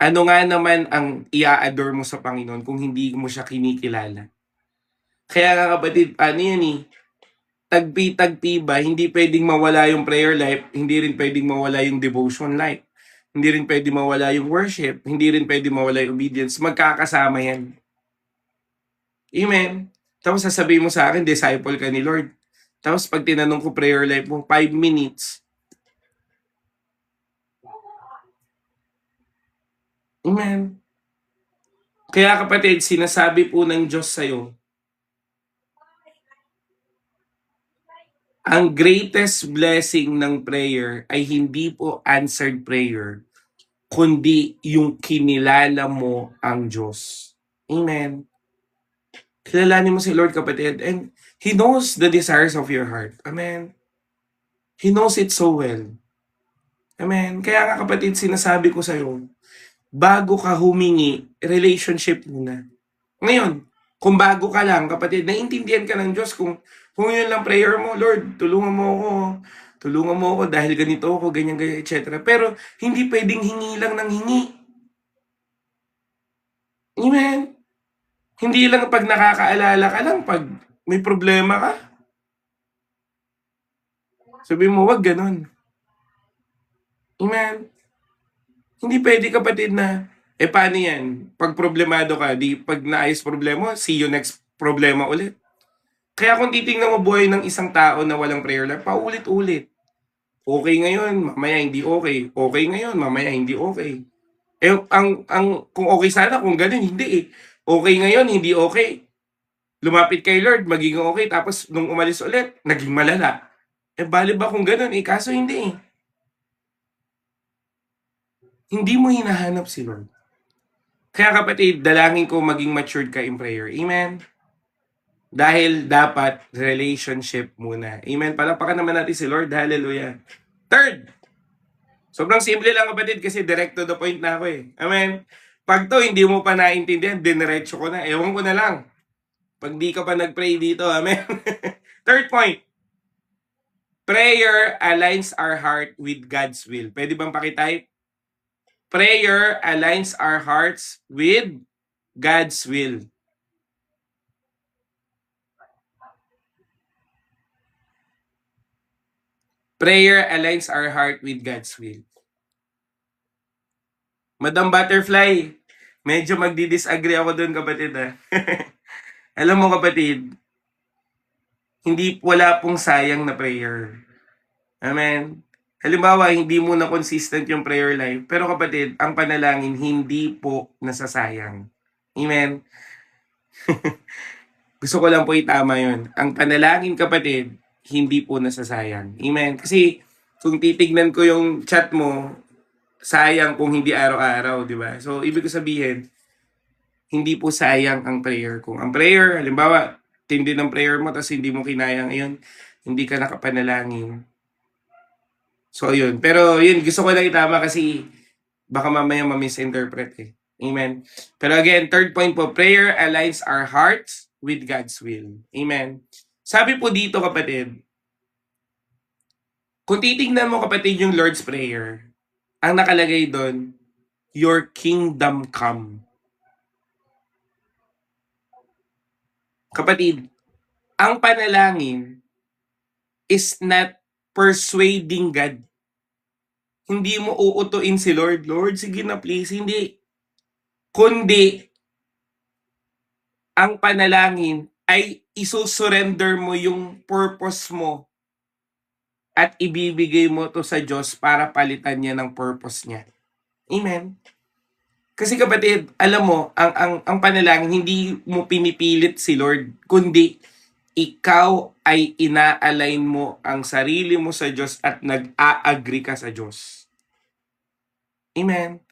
ano nga naman ang i-adore mo sa Panginoon kung hindi mo siya kinikilala? Kaya nga kapatid, ano yan eh, tagpi-tagpi ba, hindi pwedeng mawala yung prayer life, hindi rin pwedeng mawala yung devotion life, hindi rin pwedeng mawala yung worship, hindi rin pwedeng mawala yung obedience, magkakasama yan. Amen. Tapos sasabihin mo sa akin, disciple ka ni Lord. Tapos pag tinanong ko prayer life mo, 5 minutes. Amen. Kaya kapatid, sinasabi po ng Diyos sa'yo, ang greatest blessing ng prayer ay hindi po answered prayer, kundi yung kinilala mo ang Diyos. Amen. Kilalanin mo si Lord, kapatid, and He knows the desires of your heart. Amen. He knows it so well. Amen. Kaya nga, kapatid, sinasabi ko sa'yo, bago ka humingi, relationship muna. Ngayon, kung bago ka lang, kapatid, naiintindihan ka ng Diyos kung yun lang prayer mo, Lord, tulungan mo ako dahil ganito ako, ganyan, etc. Pero, hindi pwedeng hingi lang ng hingi. Amen. Hindi lang pag nakakaalala ka lang, pag may problema ka. Sabi mo, wag ganun. Amen. Hindi pwede, kapatid, na, paano yan? Pag problemado ka, pag naayos problema, see you next problema ulit. Kaya kung titingnan mo buhay ng isang tao na walang prayer life, paulit-ulit. Okay ngayon, mamaya hindi okay. Okay ngayon, mamaya hindi okay. Kung okay sana, kung ganun, hindi eh. Okay ngayon, hindi okay. Lumapit kay Lord, magiging okay. Tapos, nung umalis ulit, naging malala. Bali ba kung ganun eh? Kaso hindi eh. Hindi mo hinahanap si Lord. Kaya kapatid, dalangin ko maging matured ka in prayer. Amen? Dahil dapat relationship muna. Amen? Palakpakan naman natin si Lord. Hallelujah. Third, sobrang simple lang, kapatid, kasi direct to the point na ako eh. Amen? Pag to hindi mo pa naintindihan, diniretso ko na. Ewan ko na lang. Pag di ka pa nag-pray dito, amen? Third point, prayer aligns our heart with God's will. Pwede bang pakitype? Prayer aligns our hearts with God's will. Prayer aligns our heart with God's will. Madam Butterfly, medyo magdi-disagree ako doon, kapatid. Alam mo, kapatid, wala pong sayang na prayer. Amen. Halimbawa, hindi mo na consistent yung prayer life, pero kapatid, ang panalangin hindi po nasasayang. Amen. Gusto ko lang po itama yun. Ang panalangin, kapatid, hindi po nasasayang. Amen. Kasi kung titignan ko yung chat mo, sayang kung hindi araw-araw, di ba? So, ibig ko sabihin, hindi po sayang ang prayer. Kung ang prayer, halimbawa, tindi ng prayer mo, tapos hindi mo kinaya ngayon, hindi ka nakapanalangin. So, yun. Pero, yun, gusto ko lang itama kasi baka mamaya ma-misinterpret eh. Amen. Pero again, third point po, prayer aligns our hearts with God's will. Amen. Sabi po dito, kapatid, kung titignan mo, kapatid, yung Lord's Prayer, ang nakalagay doon, your kingdom come. Kapatid, ang panalangin is not persuading God. Hindi mo uutuin si Lord, Lord, sige na please. Hindi. Kundi, ang panalangin ay isusurrender mo yung purpose mo at ibibigay mo to sa Diyos para palitan niya ng purpose niya. Amen. Kasi kapatid, alam mo, ang panalangin, hindi mo pinipilit si Lord, kundi ikaw ay ina-align mo ang sarili mo sa Diyos at nag-a-agree ka sa Diyos. Amen.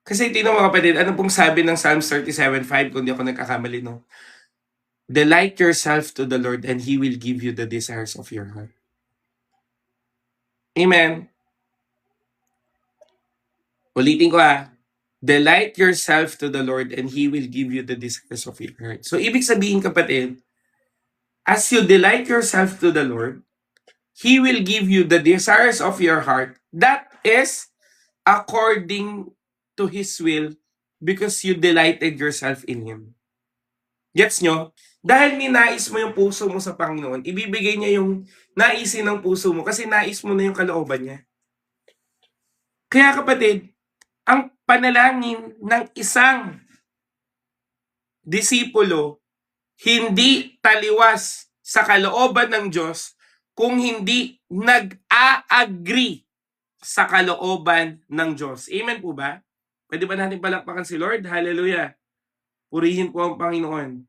Kasi tingnan mo, kapatid, ano pong sabi ng Psalms 37:5, kung di ako nagkakamali, no? Delight yourself to the Lord and He will give you the desires of your heart. Amen. Ulitin ko delight yourself to the Lord and He will give you the desires of your heart. So, ibig sabihin, kapatid, as you delight yourself to the Lord, He will give you the desires of your heart. That is according to His will because you delighted yourself in Him. Gets nyo? Dahil ninais mo yung puso mo sa Panginoon, ibibigay niya yung naisin ng puso mo kasi nais mo na yung kalooban niya. Kaya, kapatid, ang panalangin ng isang disipulo hindi taliwas sa kalooban ng Diyos kung hindi nag-a-agree sa kalooban ng Diyos. Amen po ba? Pwede ba natin palakpakan si Lord? Hallelujah. Purihin po ang Panginoon.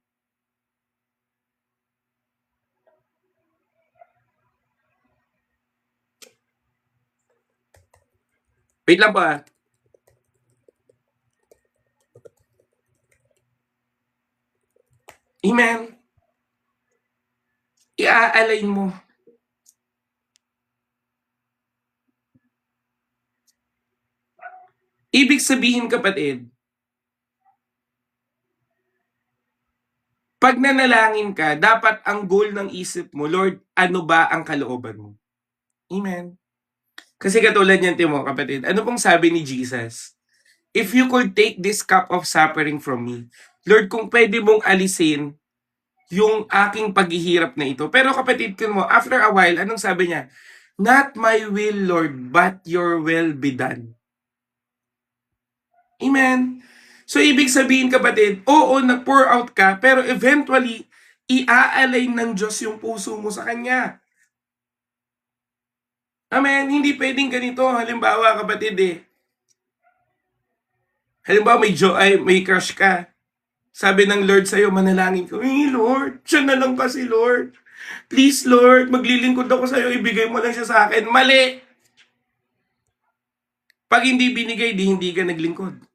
Wait lang po Amen? I-align mo. Ibig sabihin, kapatid, pag nanalangin ka, dapat ang goal ng isip mo, Lord, ano ba ang kalooban mo? Amen? Kasi katulad niyan, Timo, kapatid, ano pong sabi ni Jesus? If you could take this cup of suffering from me, Lord, kung pwede mong alisin yung aking paghihirap na ito. Pero kapatid ko mo, after a while, anong sabi niya? Not my will, Lord, but your will be done. Amen? So, ibig sabihin, kapatid, oo, nag-pour out ka, pero eventually, i-align ng Diyos yung puso mo sa Kanya. Amen? Hindi pwedeng ganito. Halimbawa, kapatid, halimbawa, may crush ka. Sabi ng Lord sa'yo, manalangin ko, Lord, siya na lang kasi, Lord. Please, Lord, maglilingkod ako sa'yo, ibigay mo lang siya sa akin. Mali! Pag hindi binigay, hindi ka naglingkod.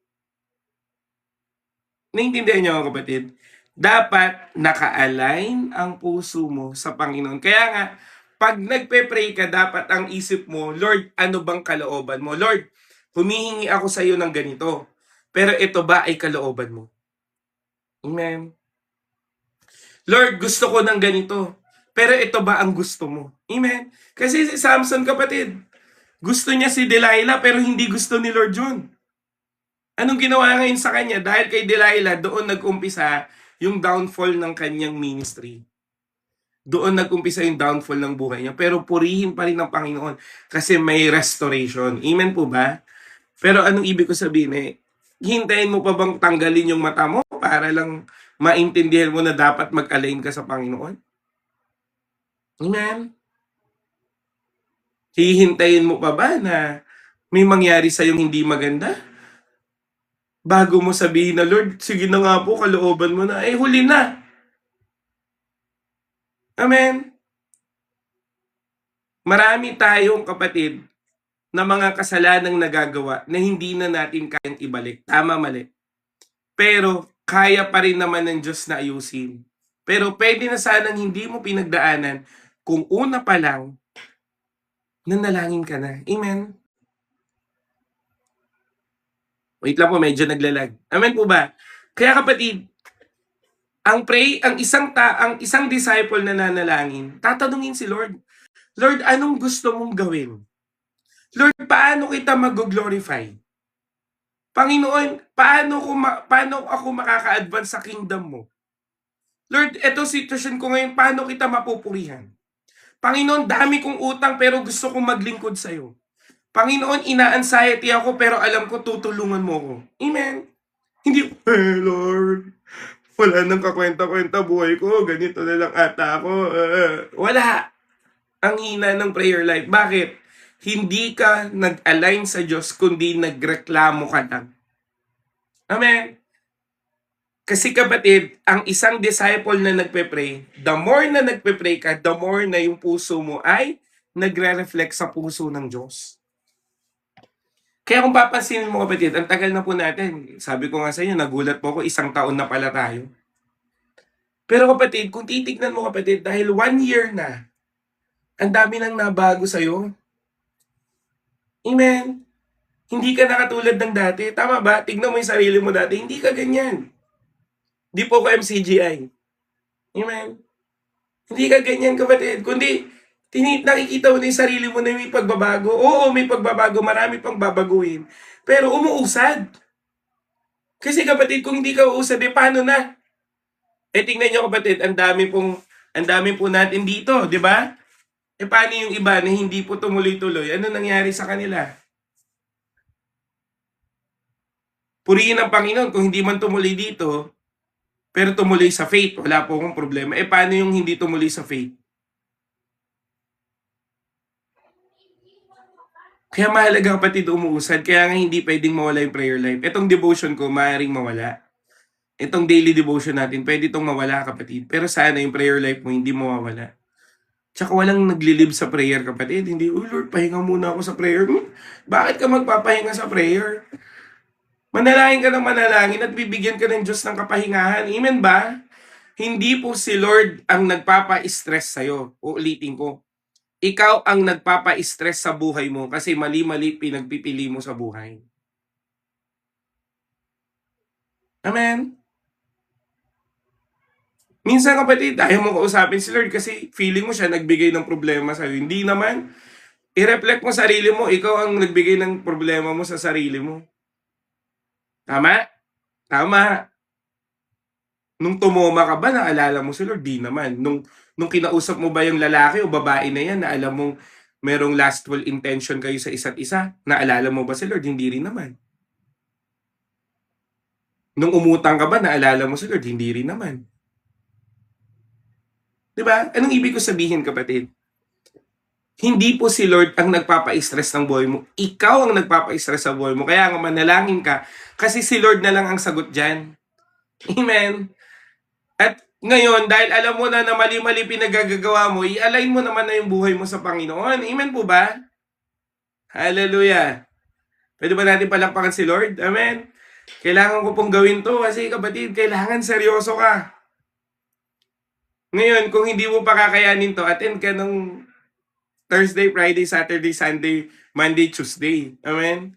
Naintindihan niyo ako, kapatid? Dapat naka-align ang puso mo sa Panginoon. Kaya nga, pag nagpe-pray ka, dapat ang isip mo, Lord, ano bang kalooban mo? Lord, humihingi ako sa iyo ng ganito. Pero ito ba ay kalooban mo? Amen. Lord, gusto ko ng ganito. Pero ito ba ang gusto mo? Amen. Kasi si Samson, kapatid, gusto niya si Delilah pero hindi gusto ni Lord yun. Anong ginawa ngayon sa kanya? Dahil kay Delilah, doon nag-umpisa yung downfall ng kanyang ministry. Doon nag-umpisa yung downfall ng buhay niya. Pero purihin pa rin ng Panginoon kasi may restoration. Amen po ba? Pero anong ibig ko sabihin hintayin mo pa bang tanggalin yung mata mo para lang maintindihan mo na dapat mag-align ka sa Panginoon? Amen? Hihintayin mo pa ba na may mangyari sa'yong hindi maganda? Bago mo sabihin na, Lord, sige na nga po, kalooban mo na. Huli na. Amen? Marami tayong, kapatid, na mga kasalanang nagagawa na hindi na natin kayang ibalik. Tama, mali. Pero, kaya pa rin naman ng Diyos na ayusin. Pero pwede na sanang hindi mo pinagdaanan kung una pa lang, nanalangin ka na. Amen? Wait lang po, medyo naglalag. Amen po ba? Kaya kapatid, ang isang disciple na nanalangin, tatanungin si Lord, Lord, anong gusto mong gawin? Lord, paano kita mag-glorify? Panginoon, paano ako makaka-advance sa kingdom mo? Lord, eto sitwasyon ko ngayon, paano kita mapupurihan? Panginoon, dami kong utang pero gusto kong maglingkod sa'yo. Panginoon, ina-anxiety ako pero alam ko tutulungan mo ko. Amen. Hindi, Lord, wala nang kakwenta-kwenta buhay ko, ganito na lang ata ako. Wala. Ang hina ng prayer life. Bakit? Hindi ka nag-align sa Diyos, kundi nagreklamo ka lang. Amen. Kasi kapatid, ang isang disciple na nagpe-pray, the more na nagpe-pray ka, the more na yung puso mo ay nagre-reflect sa puso ng Diyos. Kaya kung papansinin mo, kapatid, ang tagal na po natin. Sabi ko nga sa inyo, nagulat po ako, 1 taon na pala tayo. Pero kapatid, kung titignan mo, kapatid, dahil 1 year na, ang dami nang nabago sa'yo. Amen. Hindi ka na katulad ng dati. Tama ba? Tignan mo yung sarili mo dati. Hindi ka ganyan. Di po ko MCGI. Amen. Hindi ka ganyan, kapatid. Kundi, nakikita mo na yung sarili mo na may pagbabago. Oo, may pagbabago. Marami pang babaguhin. Pero umuusad. Kasi kapatid, kung hindi ka uusad, paano na? Tingnan nyo, kapatid, ang dami po natin dito, di ba? Paano yung iba na hindi po tumuloy-tuloy? Ano nangyari sa kanila? Purihin ang Panginoon kung hindi man tumuloy dito, pero tumuloy sa faith, wala po akong problema. Paano yung hindi tumuloy sa faith? Kaya mahalaga, kapatid, umuusad. Kaya nga hindi pwedeng mawala yung prayer life. Itong devotion ko, maaaring mawala. Itong daily devotion natin, pwede itong mawala, kapatid. Pero sana yung prayer life mo, hindi mawawala. Tsaka walang naglilib sa prayer, kapatid. Hindi, oh Lord, pahinga muna ako sa prayer. Bakit ka magpapahinga sa prayer? Manalangin ka ng manalangin at bibigyan ka ng Diyos ng kapahingahan. Amen ba? Hindi po si Lord ang nagpapa-stress sa'yo. Uulitin ko. Ikaw ang nagpapa-stress sa buhay mo kasi mali-mali pinagpipili mo sa buhay. Amen? Minsan kapatid, ayaw mo kausapin si Lord kasi feeling mo siya nagbigay ng problema sa'yo. Hindi naman. I-reflect mo sarili mo, ikaw ang nagbigay ng problema mo sa sarili mo. Tama? Tama. Nung tumoma ka ba, naalala mo si Lord? Di naman. Nung kinausap mo ba yung lalaki o babae na yan, na alam mong merong lustful intention kayo sa isa't isa, naalala mo ba si Lord? Hindi rin naman. Nung umutang ka ba, naalala mo si Lord? Hindi rin naman. Diba? Anong ibig ko sabihin, kapatid? Hindi po si Lord ang nagpapa-stress ng buhay mo. Ikaw ang nagpapa-stress sa buhay mo. Kaya nga manalangin ka kasi si Lord na lang ang sagot dyan. Amen? At ngayon, dahil alam mo na mali-mali pinagagagawa mo, i-align mo naman na yung buhay mo sa Panginoon. Amen po ba? Hallelujah. Pwede ba natin palakpakan si Lord? Amen? Kailangan ko pong gawin to kasi kapatid, kailangan seryoso ka. Ngayon, kung hindi mo pa kakayanin to, attend ka ng Thursday, Friday, Saturday, Sunday, Monday, Tuesday. Amen?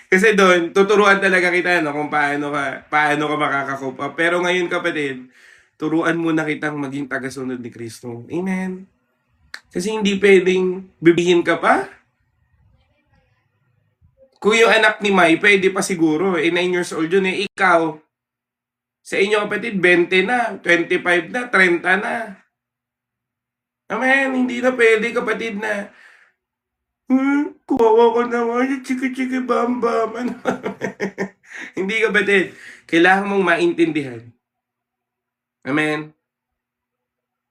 Kasi doon, tuturuan talaga kita kung paano ka makaka-cope up. Pero ngayon kapatid, turuan muna kitang maging tagasunod ni Kristo. Amen? Kasi hindi pwedeng bibihin ka pa. Kung yung anak ni Mai, pwede pa siguro. 9 years old yun eh. Ikaw, sa inyo kapatid, 20 na, 25 na, 30 na. Amen? Hindi na pwede kapatid na kuwawa ko naman yung chiki-chiki bam-bam. Ano? Hindi kapatid. Kailangan mong maintindihan. Amen?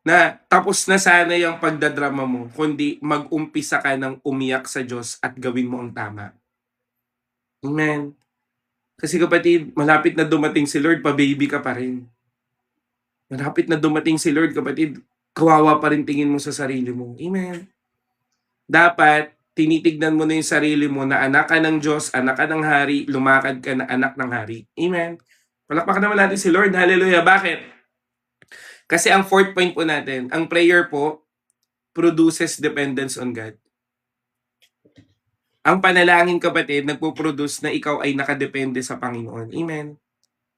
Na tapos na sana yung pagdadrama mo, kundi mag-umpisa ka ng umiyak sa Diyos at gawin mo ang tama. Amen? Kasi kapatid, malapit na dumating si Lord, pa-baby ka pa rin. Malapit na dumating si Lord, kapatid, kawawa pa rin tingin mo sa sarili mo. Amen? Dapat, tinitignan mo na yung sarili mo na anak ka ng Diyos, anak ka ng Hari, lumakad ka na anak ng Hari. Amen? Palakpakan naman natin si Lord. Hallelujah. Bakit? Kasi ang fourth point po natin, ang prayer po produces dependence on God. Ang panalangin kapatid, nagpo-produce na ikaw ay nakadepende sa Panginoon. Amen?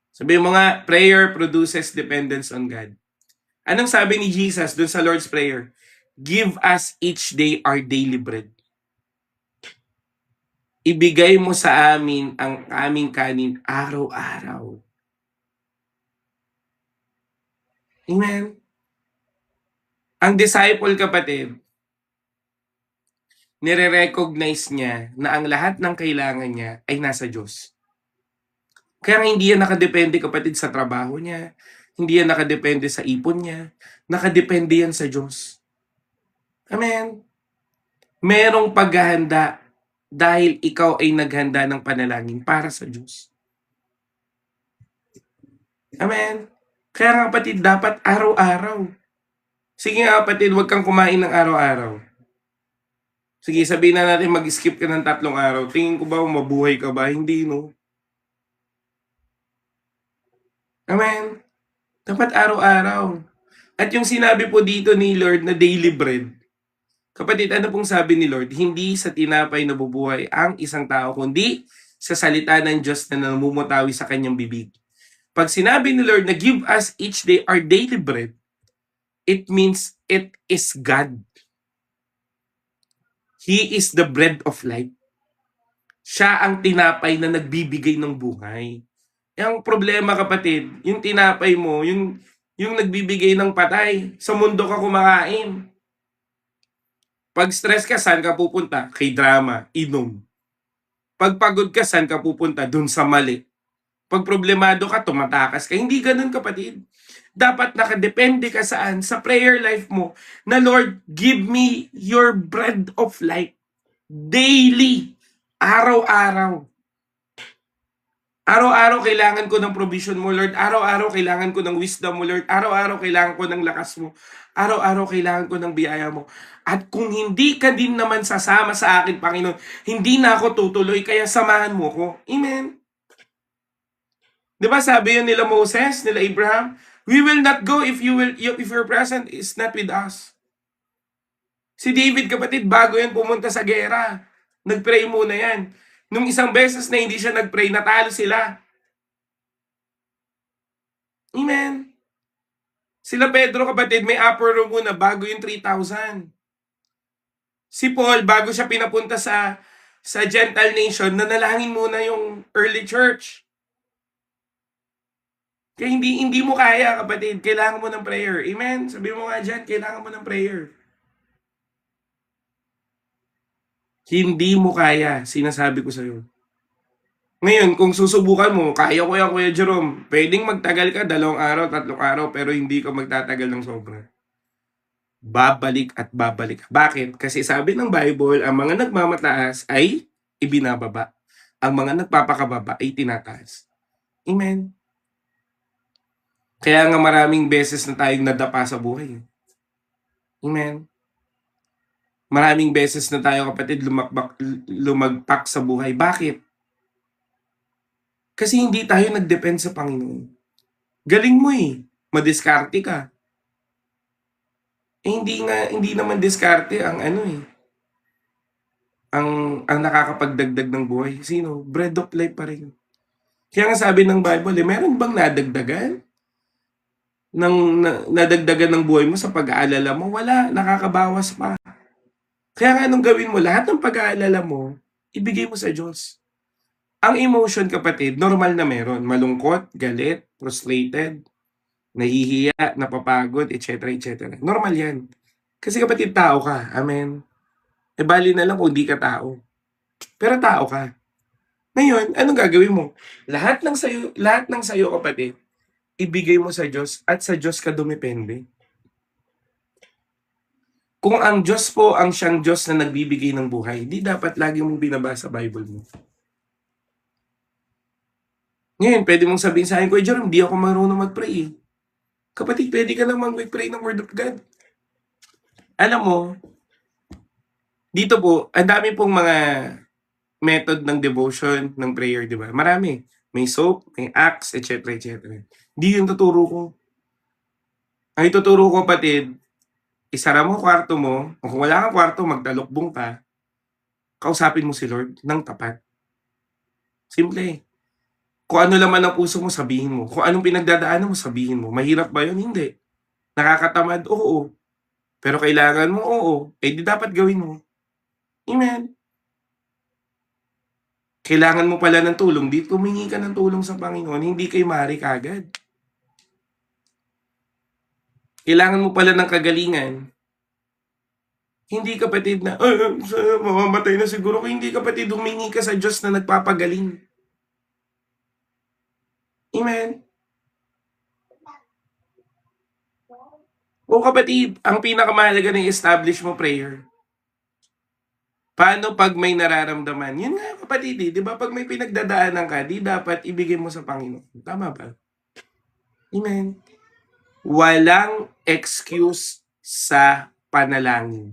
Sabi mo nga, prayer produces dependence on God. Anong sabi ni Jesus dun sa Lord's Prayer? Give us each day our daily bread. Ibigay mo sa amin ang aming kanin araw-araw. Amen? Ang disciple kapatid, nire-recognize niya na ang lahat ng kailangan niya ay nasa Diyos. Kaya hindi yan nakadepende kapatid sa trabaho niya, hindi yan nakadepende sa ipon niya, nakadepende yan sa Diyos. Amen? Merong paghahanda dahil ikaw ay naghanda ng panalangin para sa Diyos. Amen? Kaya nga kapatid, dapat araw-araw. Sige nga kapatid, huwag kang kumain ng araw-araw. Sige, sabihin na natin mag-skip ka ng 3 araw. Tingin ko ba mabuhay ka ba? Hindi, no? Amen? Dapat araw-araw. At yung sinabi po dito ni Lord na daily bread, kapatid, ano pong sabi ni Lord? Hindi sa tinapay nabubuhay ang isang tao, kundi sa salita ng Diyos na namumutawi sa kanyang bibig. Pag sinabi ni Lord na give us each day our daily bread, it means it is God. He is the bread of life. Siya ang tinapay na nagbibigay ng buhay. Ang problema kapatid, yung tinapay mo, yung nagbibigay ng patay, sa mundo ka kumakain. Pag stress ka, saan ka pupunta? Kay drama, inom. Pag pagod ka, saan ka pupunta? Dun sa mali. Pag problemado ka, tumatakas ka. Hindi ganun kapatid. Dapat nakadepende ka saan? Sa prayer life mo na Lord, give me your bread of life. Daily. Araw-araw. Araw-araw kailangan ko ng provision mo, Lord. Araw-araw kailangan ko ng wisdom mo, Lord. Araw-araw kailangan ko ng lakas mo. Araw-araw kailangan ko ng biyaya mo. At kung hindi ka din naman sasama sa akin, Panginoon, hindi na ako tutuloy, kaya samahan mo ko. Amen. Di ba sabi yun nila Moses, nila Abraham? We will not go if your presence is not with us. Si David, kapatid, bago yan pumunta sa gera, nagpray muna yan. Nung isang beses na hindi siya nagpray, natalo sila. Amen. Sila Pedro, kapatid, may upper room muna bago yung 3,000. Si Paul, bago siya pinapunta sa Gentile nation, nanalangin muna yung early church. Kaya hindi mo kaya, kapatid. Kailangan mo ng prayer. Amen? Sabi mo nga dyan, kailangan mo ng prayer. Hindi mo kaya, sinasabi ko sa'yo. Ngayon, kung susubukan mo, kaya ko yan, Kuya Jerome. Pwedeng magtagal ka 2 araw, 3 araw, pero hindi ka magtatagal ng sobra. Babalik at babalik. Bakit? Kasi sabi ng Bible, ang mga nagmamataas ay ibinababa. Ang mga nagpapakababa ay tinataas. Amen? Kaya nga maraming beses na tayong nadapa sa buhay. Amen? Maraming beses na tayo, kapatid, lumagpak sa buhay. Bakit? Kasi hindi tayo nag-depend sa Panginoon. Galing mo eh. Madiskarte ka. Hindi naman diskarte ang ang nakakapagdagdag ng buhay. Sino? Bread of life pa rin. Kaya nga sabi ng Bible, meron bang nadagdagan? Nadagdagan ng buhay mo sa pag-aalala mo? Wala, nakakabawas pa. Kaya nga anong gawin mo? Lahat ng pag-aalala mo, ibigay mo sa Diyos. Ang emotion, kapatid, normal na meron. Malungkot, galit, frustrated, nahihiya, napapagod, etc. etc. Normal yan. Kasi kapatid, tao ka. Amen. Bali na lang kung di ka tao. Pero tao ka. Ngayon, anong gagawin mo? Lahat ng sayo, kapatid, ibigay mo sa Diyos at sa Diyos ka dumepende. Kung ang Diyos po ang siyang Diyos na nagbibigay ng buhay, di dapat lagi mong binabasa Bible mo. Ngayon, pwede mong sabihin sa akin, Kuya Jerome, di ako marunong mag-pray. Kapatid, pwede ka lang mag-pray ng Word of God. Alam mo, dito po, ang dami pong mga method ng devotion, ng prayer, di ba? Marami. May soap, may acts, etc. etc. Di yung tuturo ko. Ang ituturo ko, kapatid, isara mo kwarto mo, o kung wala kang kwarto, magtalokbong ka, kausapin mo si Lord ng tapat. Simple. Kung ano laman ang puso mo, sabihin mo. Kung anong pinagdadaanan mo, sabihin mo. Mahirap ba yun? Hindi. Nakakatamad? Oo. Pero kailangan mo? Oo. Di dapat gawin mo. Amen. Kailangan mo pala ng tulong. Di tumingi ka ng tulong sa Panginoon. Hindi kay Mari kagad. Kailangan mo pala ng kagalingan. Hindi, kapatid, na mamamatay na siguro. Hindi, kapatid, humingi ka sa Diyos na nagpapagaling. Amen. O kapatid, ang pinakamahalaga na i-establish mo prayer. Paano pag may nararamdaman? Yun nga, kapatid, di ba? Pag may pinagdadaanan ka, di dapat ibigay mo sa Panginoon. Tama ba? Amen. Walang excuse sa panalangin.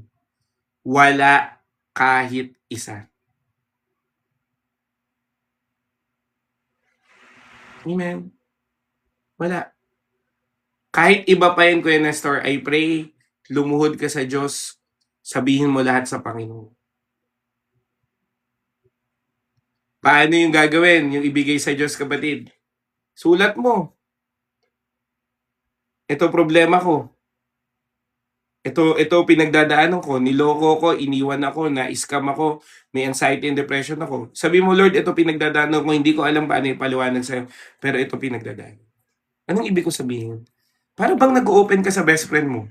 Wala kahit isa. Amen. Wala. Kahit iba pa yan, Kuya Nestor, I pray, lumuhod ka sa Diyos, sabihin mo lahat sa Panginoon. Paano yung gagawin? Yung ibigay sa Diyos, kapatid? Sulat mo. Ito problema ko. Ito pinagdadaanan ko, niloko ko, iniwan ako, na-scam ako, may anxiety and depression ako. Sabi mo, Lord, ito pinagdadaanan ko, hindi ko alam paano ipaliwanag sa'yo, pero ito pinagdadaanan. Anong ibig ko sabihin? Para bang nag-open ka sa best friend mo?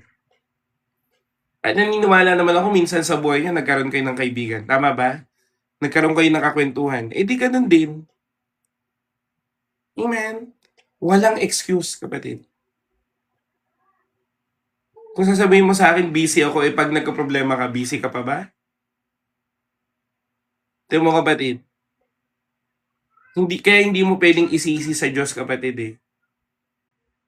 At naniniwala naman ako, minsan sa buhay niya, nagkaroon kayo ng kaibigan. Tama ba? Nagkaroon kayo ng kakwentuhan. Di ganun din. Amen? Walang excuse, kapatid. Kung sasabihin mo sa akin, busy ako, pag nagka-problema ka, busy ka pa ba? Tingnan mo, kapatid. Kaya hindi mo pwedeng isisi sa Diyos, kapatid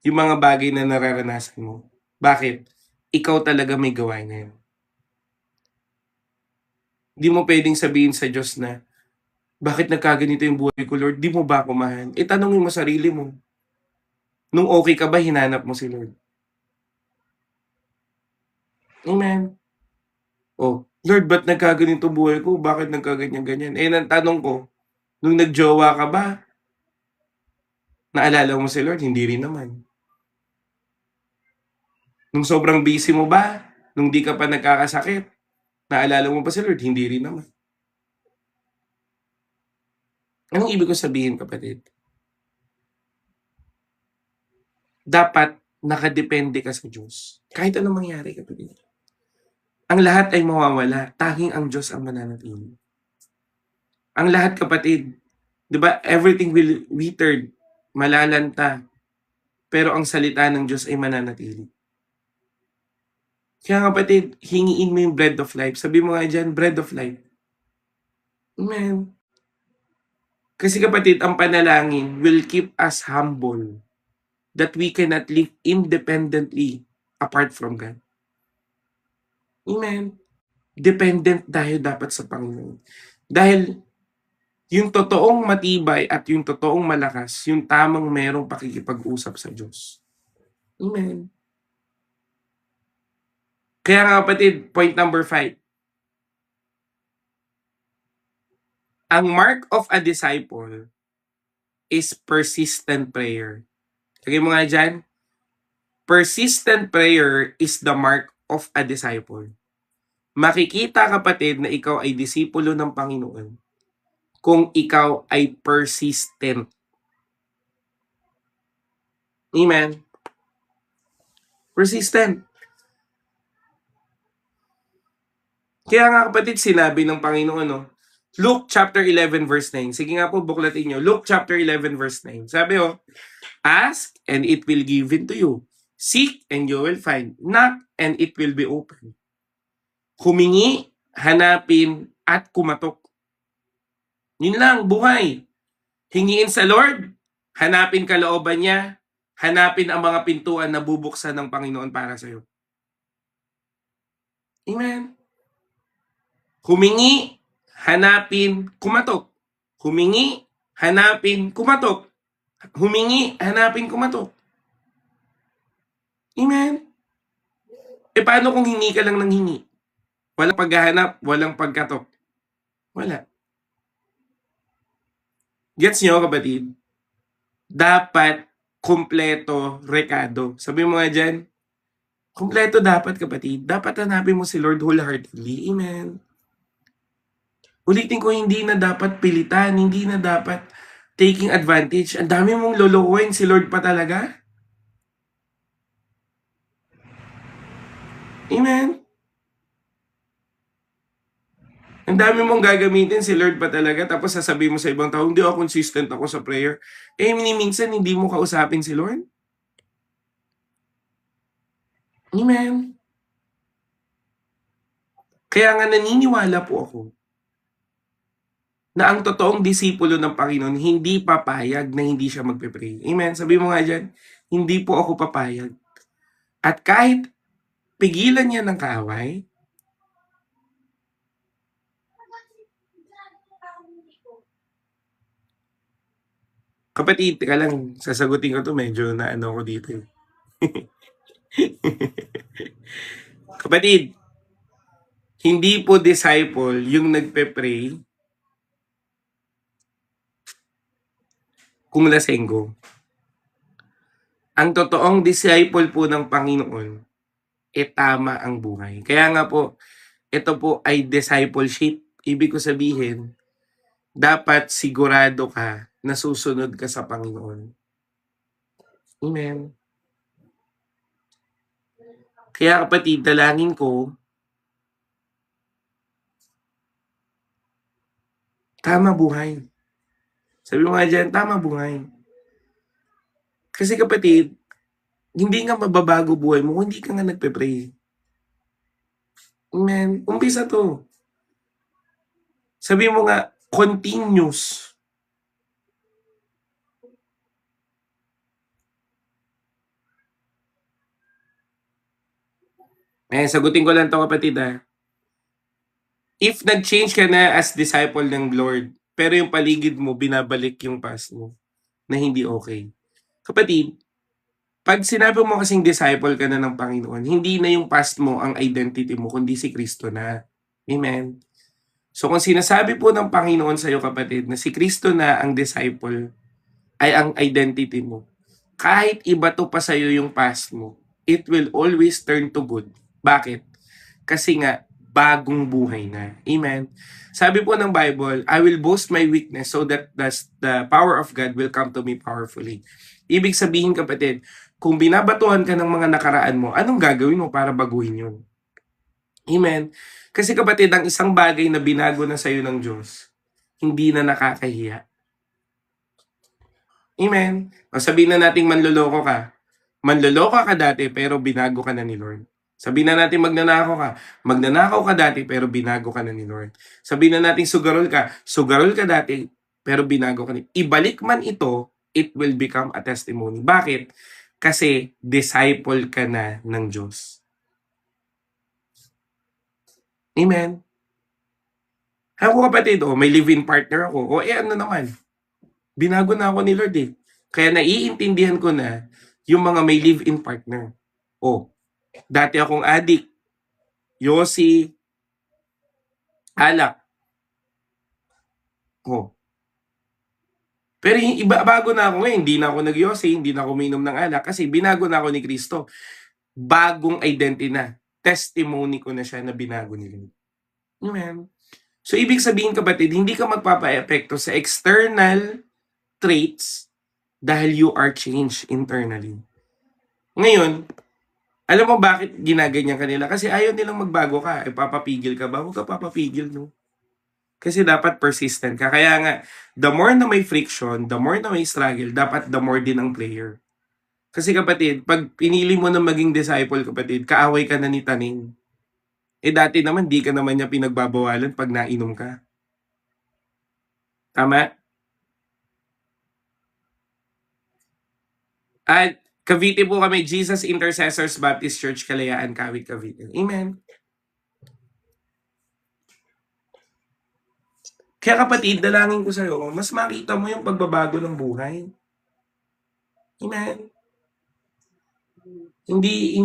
yung mga bagay na nararanasan mo. Bakit? Ikaw talaga may gawain na yun. Hindi mo pwedeng sabihin sa Diyos na, bakit nagkaganito yung buhay ko, Lord? Di mo ba ako mahal? Tanongin mo sarili mo. Nung okay ka ba, hinanap mo si Lord? Amen. Oh, Lord, ba't nagkaganito buhay ko? Bakit nagkaganyan-ganyan? Eh, ang tanong ko, nung nagjowa ka ba, naalala mo si Lord? Hindi rin naman. Nung sobrang busy mo ba, nung di ka pa nagkakasakit, naalala mo ba si Lord? Hindi rin naman. Anong ibig ko sabihin, kapatid? Dapat nakadepende ka sa Diyos. Kahit anong mangyari, kapatid. Ang lahat ay mawawala. Tanging ang Diyos ang mananatili. Ang lahat, kapatid, di ba, everything will wither, malalanta, pero ang salita ng Diyos ay mananatili. Kaya kapatid, hingiin mo yung bread of life. Sabi mo nga dyan, bread of life. Amen. Kasi kapatid, ang panalangin will keep us humble that we cannot live independently apart from God. Amen. Dependent tayo dapat sa Panginoon. Dahil yung totoong matibay at yung totoong malakas, yung tamang merong pakikipag-usap sa Diyos. Amen. Kaya nga kapatid, point number 5. Ang mark of a disciple is persistent prayer. Lagay mo nga dyan, persistent prayer is the mark of a disciple. Makikita kapatid na ikaw ay disipulo ng Panginoon kung ikaw ay persistent. Amen. Persistent. Kaya nga kapatid, sinabi ng Panginoon, no? Luke chapter 11 verse 9. Sige nga po, buklatin nyo. Luke chapter 11 verse 9. Sabi ask and it will be given to you. Seek and you will find. Knock and it will be open. Humingi, hanapin, at kumatok. Yun lang, buhay. Hingiin sa Lord, hanapin kalooban niya, hanapin ang mga pintuan na bubuksan ng Panginoon para sa iyo. Amen. Humingi, hanapin, kumatok. Humingi, hanapin, kumatok. Humingi, hanapin, kumatok. Amen. E paano kung hingi ka lang ng hingi? Walang paghahanap, walang pagkatok. Wala. Gets nyo, kapatid? Dapat kumpleto rekado. Sabi mo nga dyan, kumpleto dapat, kapatid. Dapat hanapin mo si Lord wholeheartedly. Amen. Ulitin ko, hindi na dapat pilitan, hindi na dapat taking advantage. Ang dami mong lolokohin, si Lord pa talaga. Amen. Ang dami mong gagamitin, si Lord pa talaga, tapos sasabihin mo sa ibang tao, hindi ako consistent ako sa prayer. Eh, minsan hindi mo kausapin si Lord. Amen. Kaya nga naniniwala po ako na ang totoong disipulo ng Panginoon hindi papayag na hindi siya magpe-pray. Amen. Sabi mo nga dyan, hindi po ako papayag. At kahit pigilan niya ng kaaway, kapatid, ka lang, sasagutin ko to, medyo na ano ko dito. Kapatid, hindi po disciple yung nagpe-pray kung lasenggo. Ang totoong disciple po ng Panginoon, tama ang buhay. Kaya nga po, ito po ay discipleship. Ibig ko sabihin, dapat sigurado ka na susunod ka sa Panginoon. Amen. Kaya kapatid, dalangin ko, tama buhay. Sabi mo nga dyan, tama buhay. Kasi kapatid, hindi nga mababago buhay mo kung hindi ka nga nagpe-pray. Amen. Umpisa to. Sabi mo nga, continuous. Sagutin ko lang to, kapatid, If nag-change ka na as disciple ng Lord, pero yung paligid mo, binabalik yung past mo, na hindi okay. Kapatid, Pag sinabi mo kasing disciple ka na ng Panginoon, hindi na yung past mo ang identity mo, kundi si Kristo na. Amen. So kung sinasabi po ng Panginoon sa iyo kapatid na si Kristo na ang disciple ay ang identity mo, kahit ibato pa sa iyo yung past mo, it will always turn to good. Bakit? Kasi nga, bagong buhay na. Amen. Sabi po ng Bible, I will boast my weakness so that the power of God will come to me powerfully. Ibig sabihin kapatid, kung binabatuhan ka ng mga nakaraan mo, anong gagawin mo para baguhin yun? Amen. Kasi kapatid, ang isang bagay na binago na sa'yo ng Diyos, hindi na nakakahiya. Amen. O sabihin na natin manloloko ka. Manloloko ka dati pero binago ka na ni Lord. Sabihin na natin magnanakaw ka. Magnanakaw ka dati pero binago ka na ni Lord. Sabihin na natin sugarol ka dati pero binago ka ni. Ibalik man ito, it will become a testimony. Bakit? Kasi disciple ka na ng Diyos. Amen. Ako kapatid, may live-in partner ako. Ano naman? Binago na ako ni Lord eh. Kaya naiintindihan ko na yung mga may live-in partner. Dati akong addict. Yosi, alak. Pero yung iba, bago na ako ngayon, hindi na ako nag-yosi, hindi na ako minom ng alak kasi binago na ako ni Kristo. Bagong identity na. Testimony ko na siya na binago ni Lord. Amen. So, ibig sabihin kapatid, hindi ka magpapa-epekto sa external traits dahil you are changed internally. Ngayon, alam mo bakit ginaganyan kanila? Kasi ayaw nilang magbago ka. Papapigil ka ba? Huwag ka papapigil, no? Kasi dapat persistent ka. Kaya nga, the more na may friction, the more na may struggle, dapat the more din ang player. Kasi kapatid, pag pinili mo na maging disciple kapatid, kaaway ka na ni Taning. Dati naman, di ka naman niya pinagbabawalan pag nainom ka. Tama? At Cavite po kami, Jesus Intercessors Baptist Church, Kalayaan, Kawit, Cavite. Amen. Kaya kapatid, dalangin ko sa'yo, mas makita mo yung pagbabago ng buhay. Amen. Hindi,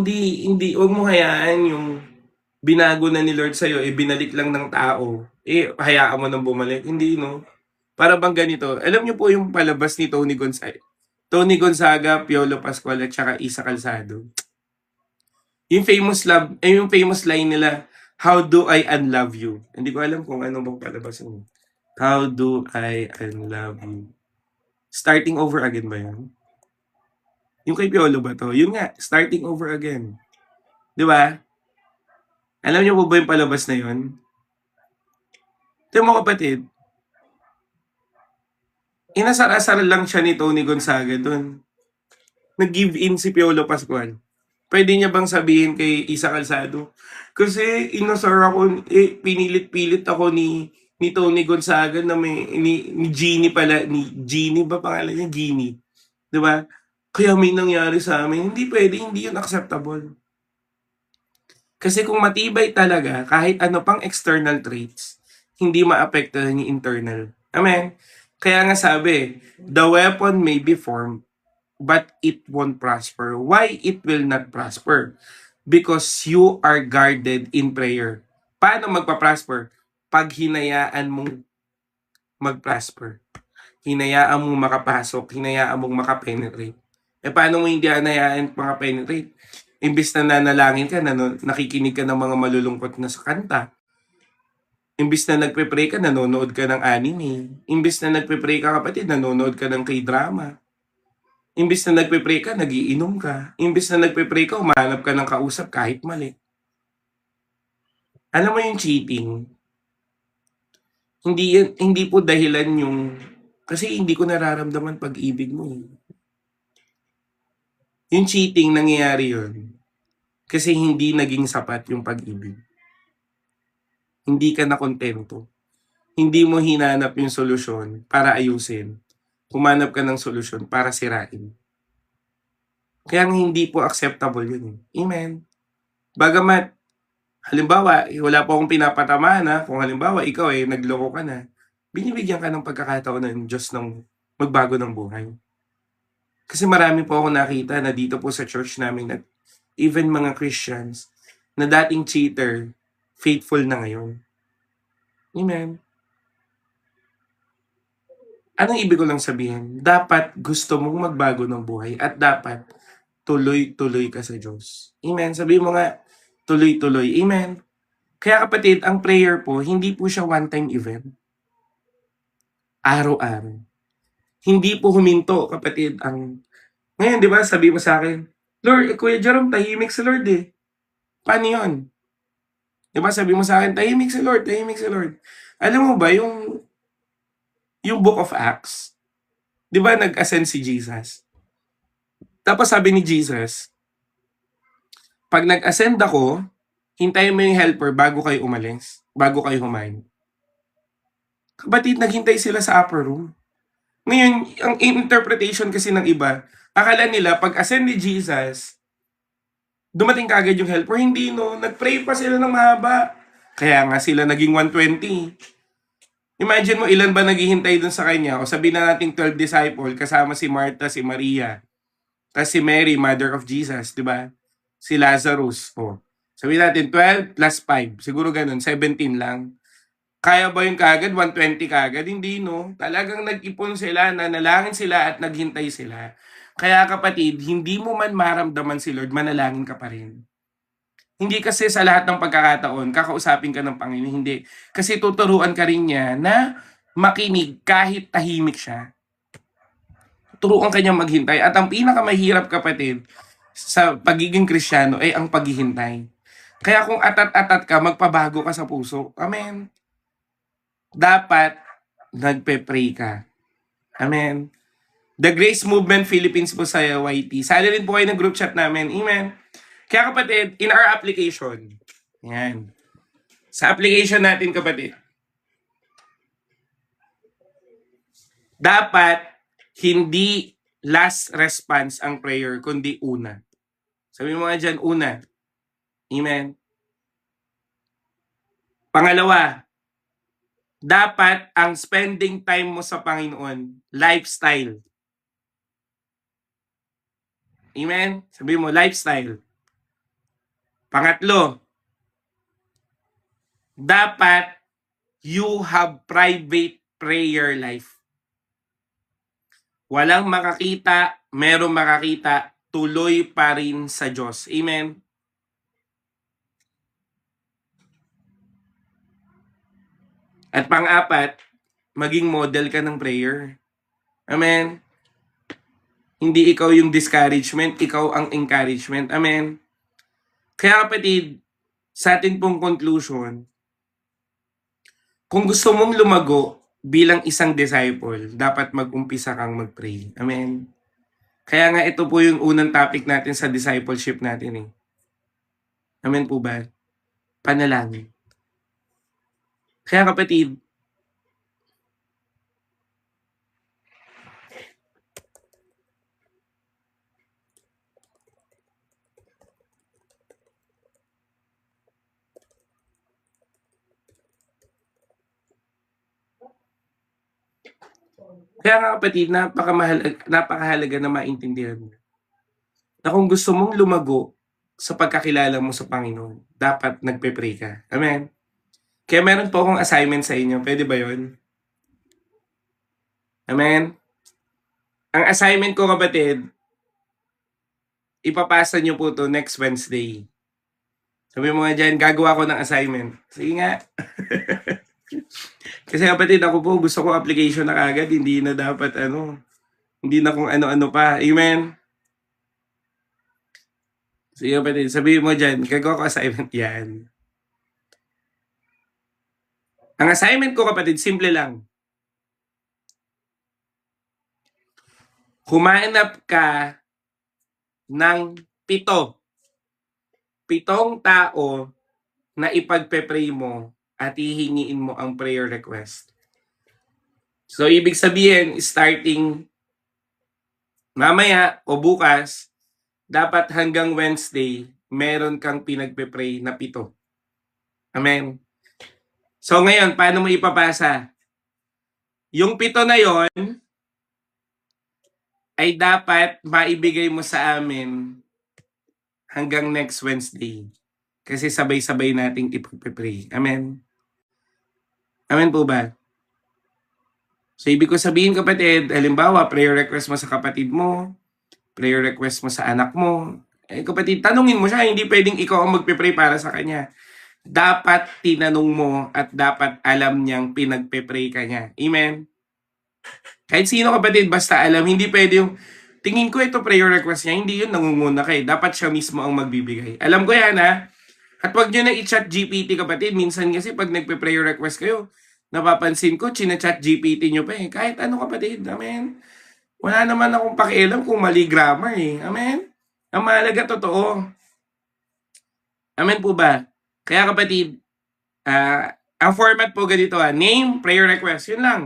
huwag mo hayaan yung binago na ni Lord sa'yo, binalik lang ng tao. Hayaan mo nang bumalik. Hindi, no? Para bang ganito. Alam niyo po yung palabas ni Tony Gonzaga. Tony Gonzaga, Piolo Pascual, at saka Isa Calzado. Yung famous line nila, how do I unlove you? Hindi ko alam kung ano bang palabas yun. How do I unlove you? Starting over again ba yan? Yung kay Piolo ba to? Yun nga, starting over again. Di ba? Alam niyo po ba yung palabas na yun? Ito mo kapatid, inasar-asar lang siya ni Tony Gonzaga doon. Nag-give in si Piolo Pascual. Pwede niya bang sabihin kay Isa Calzado? Kasi inasar ako, pinilit-pilit ako ni Tony Gonzaga na ni Jeannie pala, ni Jeannie ba pangalan niya? Jeannie. Di ba? Kaya may nangyari sa amin. Hindi pwede, hindi yun acceptable. Kasi kung matibay talaga, kahit ano pang external traits, hindi maapektuhan yung internal. Amen? Kaya nga sabi, the weapon may be formed, but it won't prosper. Why it will not prosper? Because you are guarded in prayer. Paano magpa-prosper? Pag hinayaan mong mag-prosper. Hinayaan mong makapasok, hinayaan mong makapenetrate. Paano mo hindi hinayaan makapenetrate? Imbis na nanalangin ka, nakikinig ka ng mga malulungkot na sa kanta. Imbis na nagpe-pray ka, nanonood ka ng anime. Imbis na nagpe-pray ka kapatid, nanonood ka ng K-drama. Imbis na nagpe-pray ka, nagiinom ka. Imbis na nagpe-pray ka, umahanap ka ng kausap kahit mali. Alam mo yung cheating, hindi po dahilan yung, kasi hindi ko nararamdaman pag-ibig mo. Yung cheating, nangyayari yun. Kasi hindi naging sapat yung pag-ibig. Hindi ka na kontento. Hindi mo hinanap yung solusyon para ayusin. Humanap ka ng solusyon para sirain. Kaya hindi po acceptable yun. Amen. Bagamat, halimbawa, wala po akong pinapatamaan na, kung halimbawa ikaw nagloko ka na, binibigyan ka ng pagkakataon ng Diyos ng magbago ng buhay. Kasi marami po ako nakita na dito po sa church namin na even mga Christians na dating cheater, faithful na ngayon. Amen. Anong ibig ko lang sabihin? Dapat gusto mong magbago ng buhay at dapat tuloy-tuloy ka sa Diyos. Amen. Sabihin mo nga, tuloy-tuloy. Amen. Kaya kapatid, ang prayer po, hindi po siya one-time event. Araw-araw. Hindi po huminto, kapatid, ang... Ngayon, di ba, sabi mo sa akin, Lord, Kuya Jerome, tahimik si Lord eh. Paano yun? Di ba, sabi mo sa akin, tahimik si Lord, tahimik si Lord. Alam mo ba, yung Book of Acts, di ba, nag-ascend si Jesus? Tapos sabi ni Jesus, pag nag-ascend ako, hintayin mo yung helper bago kayo umalis, bago kayo humain. Kapatid, naghintay sila sa upper room. Ngayon, ang interpretation kasi ng iba, akala nila pag ascend ni Jesus, dumating kagad yung helper. Hindi no, nagpray pa sila ng mahaba. Kaya nga sila naging 120. Imagine mo ilan ba naghihintay dun sa kanya. O sabihin na natin 12 disciple, kasama si Martha, si Maria, tapos si Mary, mother of Jesus, di ba? Si Lazarus. O, sabihin natin 12 plus 5. Siguro ganun, 17 lang. Kaya ba yung kagad? 120 kagad? Hindi, no? Talagang nag-ipon sila, nanalangin sila at naghintay sila. Kaya kapatid, hindi mo man maramdaman si Lord, manalangin ka pa rin. Hindi kasi sa lahat ng pagkakataon, kakausapin ka ng Panginoon. Hindi. Kasi tuturuan ka rin niya na makinig kahit tahimik siya. Turuan ka niyang maghintay. At ang pinakamahirap kapatid sa pagiging Kristiyano ay ang paghihintay. Kaya kung atat-atat ka, magpabago ka sa puso. Amen. Dapat nagpe-pray ka. Amen. The Grace Movement Philippines po sa YT. Sali rin po kayo ng group chat namin. Amen. Kaya kapatid, in our application, yan. Sa application natin kapatid, dapat hindi last response ang prayer, kundi una. Sabi mo nga dyan, una. Amen. Pangalawa, dapat ang spending time mo sa Panginoon, lifestyle. Amen? Sabi mo, lifestyle. Pangatlo, dapat you have private prayer life. Walang makakita, merong makakita, tuloy pa rin sa Diyos. Amen? At pang-apat, maging model ka ng prayer. Amen? Hindi ikaw yung discouragement, ikaw ang encouragement. Amen? Kaya kapatid, sa atin pong conclusion, kung gusto mong lumago bilang isang disciple, dapat mag-umpisa kang mag-pray. Amen? Kaya nga ito po yung unang topic natin sa discipleship natin eh. Amen po ba? Panalangin. Kaya kapatid, napakahalaga na maintindihan mo na kung gusto mong lumago sa pagkakilala mo sa Panginoon, dapat nagpe-pray ka. Amen? Kaya meron po akong assignment sa inyo. Pwede ba yon? Amen? Ang assignment ko kapatid, ipapasa nyo po to next Wednesday. Sabi mo nga dyan, gagawa ko ng assignment. Sige nga. Kasi kapatid, ako po, gusto ko application na kagad, hindi na dapat hindi na kung ano-ano pa. Amen? Sige kapatid, sabihin mo dyan, gagawa ko assignment yan. Ang assignment ko kapatid, simple lang. Humanap ka ng 7. 7 tao na ipagpe-pray mo at hihingiin mo ang prayer request. So, ibig sabihin, starting mamaya o bukas, dapat hanggang Wednesday, meron kang pinagpe-pray na 7. Amen. So, ngayon, paano mo ipapasa? Yung 7 na yon ay dapat maibigay mo sa amin hanggang next Wednesday. Kasi sabay-sabay nating ipagpe-pray. Amen? Amen po ba? So, ibig ko sabihin kapatid, halimbawa, prayer request mo sa kapatid mo, prayer request mo sa anak mo, eh kapatid, tanungin mo siya, hindi pwedeng ikaw ang magpe-pray para sa kanya. Dapat tinanong mo at dapat alam niyang pinagpe-pray ka niya. Amen? Kahit sino kapatid, basta alam, hindi pwede yung, tingin ko ito prayer request niya, hindi yun nangunguna kay. Dapat siya mismo ang magbibigay. Alam ko yan ha. At wag nyo na i-chat GPT kapatid. Minsan kasi pag nagpe-prayer request kayo, napapansin ko, china-chat GPT nyo pa eh. Kahit ano kapatid, amen. Wala naman akong pakialam kung mali grammar eh. Amen. Ang mahalaga totoo. Amen po ba? Kaya kapatid, ang format po ganito ha. Name, prayer request. Yun lang.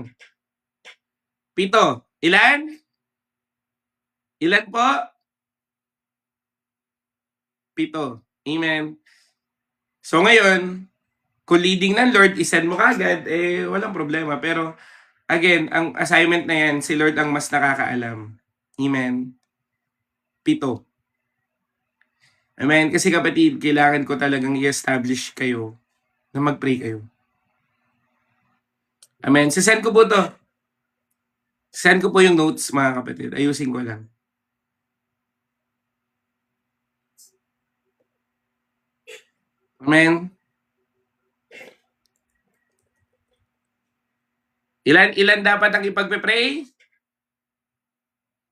7. Ilan? Ilan po? 7. Amen. So ngayon, kung leading ng Lord, isend mo kagad, eh walang problema. Pero again, ang assignment na yan, si Lord ang mas nakakaalam. Amen. 7. Amen. Kasi kapatid, kailangan ko talagang i-establish kayo na mag-pray kayo. Amen. Sisend ko po to. Send ko po yung notes mga kapatid. Ayusin ko lang. Amen. Ilan dapat ang ipagpe-pray?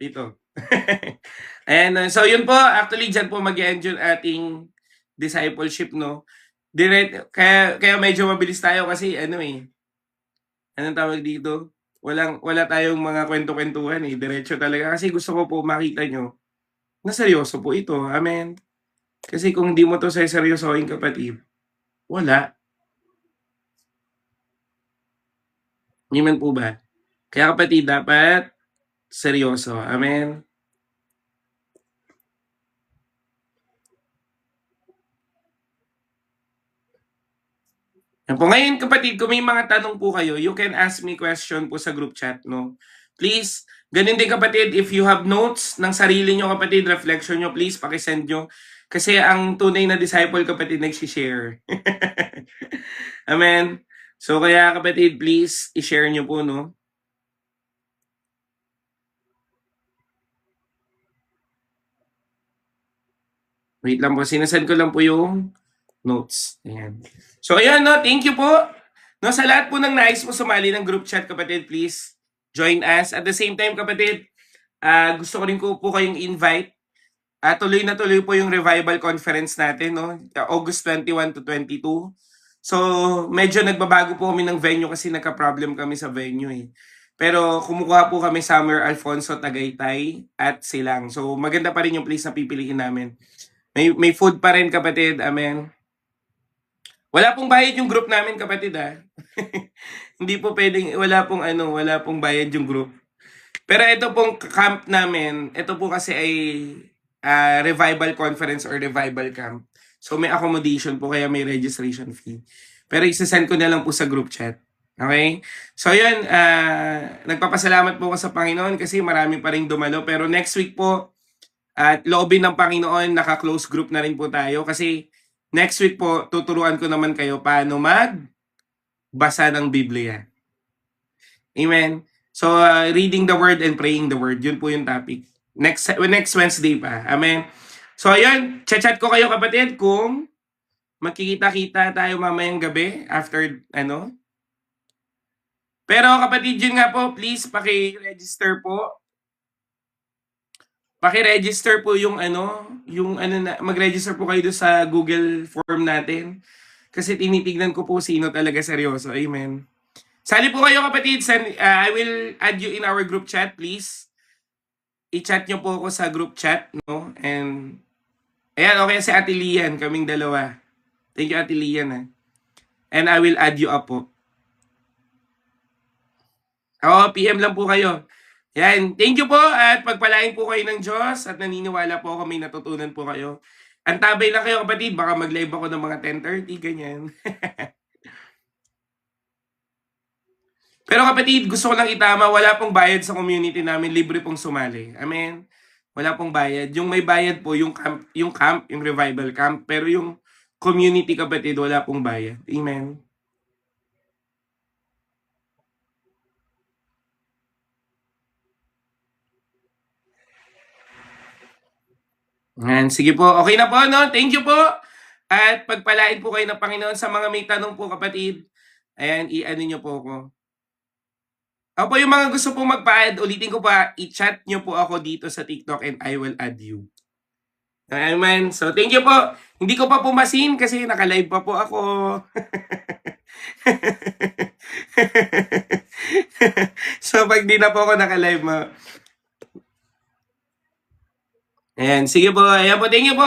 7. And so yun po, actually dyan po mag-end yung ating discipleship, no? Kaya medyo mabilis tayo kasi anong tawag dito? Wala tayong mga kwento-kwentuhan eh. Diretso talaga. Kasi gusto ko po makita nyo na seryoso po ito. Amen. Kasi kung hindi mo to seryosohin kapatid, wala. Amen po ba? Kaya kapatid, dapat seryoso. Amen. Yan po. Ngayon kapatid, kung may mga tanong po kayo, you can ask me question po sa group chat, no? Please, ganun din kapatid, if you have notes ng sarili nyo kapatid, reflection nyo, please, pakisend nyo. Kasi ang tunay na disciple kapatid, nagsishare. Amen. So kaya kapatid, please, i-share nyo po, no? Wait lang po, sinasend ko lang po yung notes. Ayan. So ayan, no, thank you po. No, sa lahat po ng nais mo sumali ng group chat kapatid, please join us. At the same time kapatid, gusto ko rin po kayong invite. Tuloy na tuloy po yung revival conference natin, no? August 21 to 22. So, medyo nagbabago po kami ng venue kasi nagka-problem kami sa venue eh. Pero kumukuha po kami Summer Alfonso, Tagaytay at Silang. So, maganda pa rin yung place na pipiliin namin. May food pa rin kapatid, amen. Wala pong bayad yung group namin kapatid Hindi po pwedeng, wala pong bayad yung group. Pero ito pong camp namin, ito po kasi ay revival conference or revival camp. So may accommodation po kaya may registration fee. Pero isasend ko na lang po sa group chat. Okay? So yun, nagpapasalamat po ako sa Panginoon kasi marami pa rin dumalo. Pero next week po, at loobin ng Panginoon, naka-close group na rin po tayo kasi next week po, tuturuan ko naman kayo paano magbasa ng Biblia. Amen. So, reading the Word and praying the Word, yun po yung topic. Next Wednesday pa. Amen. So, ayun, chat ko kayo kapatid kung magkikita-kita tayo mamayang gabi after, Pero kapatid, yun nga po, please, paki-register po. Paki-register po yung mag-register po kayo doon sa Google form natin. Kasi tinitignan ko po sino talaga seryoso. Amen. Sali po kayo kapatid. I will add you in our group chat, please. I-chat nyo po ako sa group chat, no? And, ayan, okay si Ate Lian, kaming dalawa. Thank you, Ate Lian, And I will add you up po. PM lang po kayo. Yan, thank you po at pagpalain po kayo ng Diyos at naniniwala po ako may natutunan po kayo. Antabay lang kayo kapatid, baka mag-live ako ng mga 10:30, ganyan. Pero kapatid, gusto ko lang itama, wala pong bayad sa community namin, libre pong sumali. Amen? Wala pong bayad. Yung may bayad po, yung yung revival camp, pero yung community kapatid, wala pong bayad. Amen? Yan, sige po. Okay na po, no? Thank you po. At pagpalain po kayo ng Panginoon sa mga may tanong po, kapatid. Ayan, i-ano nyo po ako. Opo, yung mga gusto pong magpa-add, ulitin ko pa, i-chat nyo po ako dito sa TikTok and I will add you. Amen. So, thank you po. Hindi ko pa pumasin kasi naka-live pa po ako. So, pag di na po ako naka-live, Ayan, sige po. Ayan po, thank you po.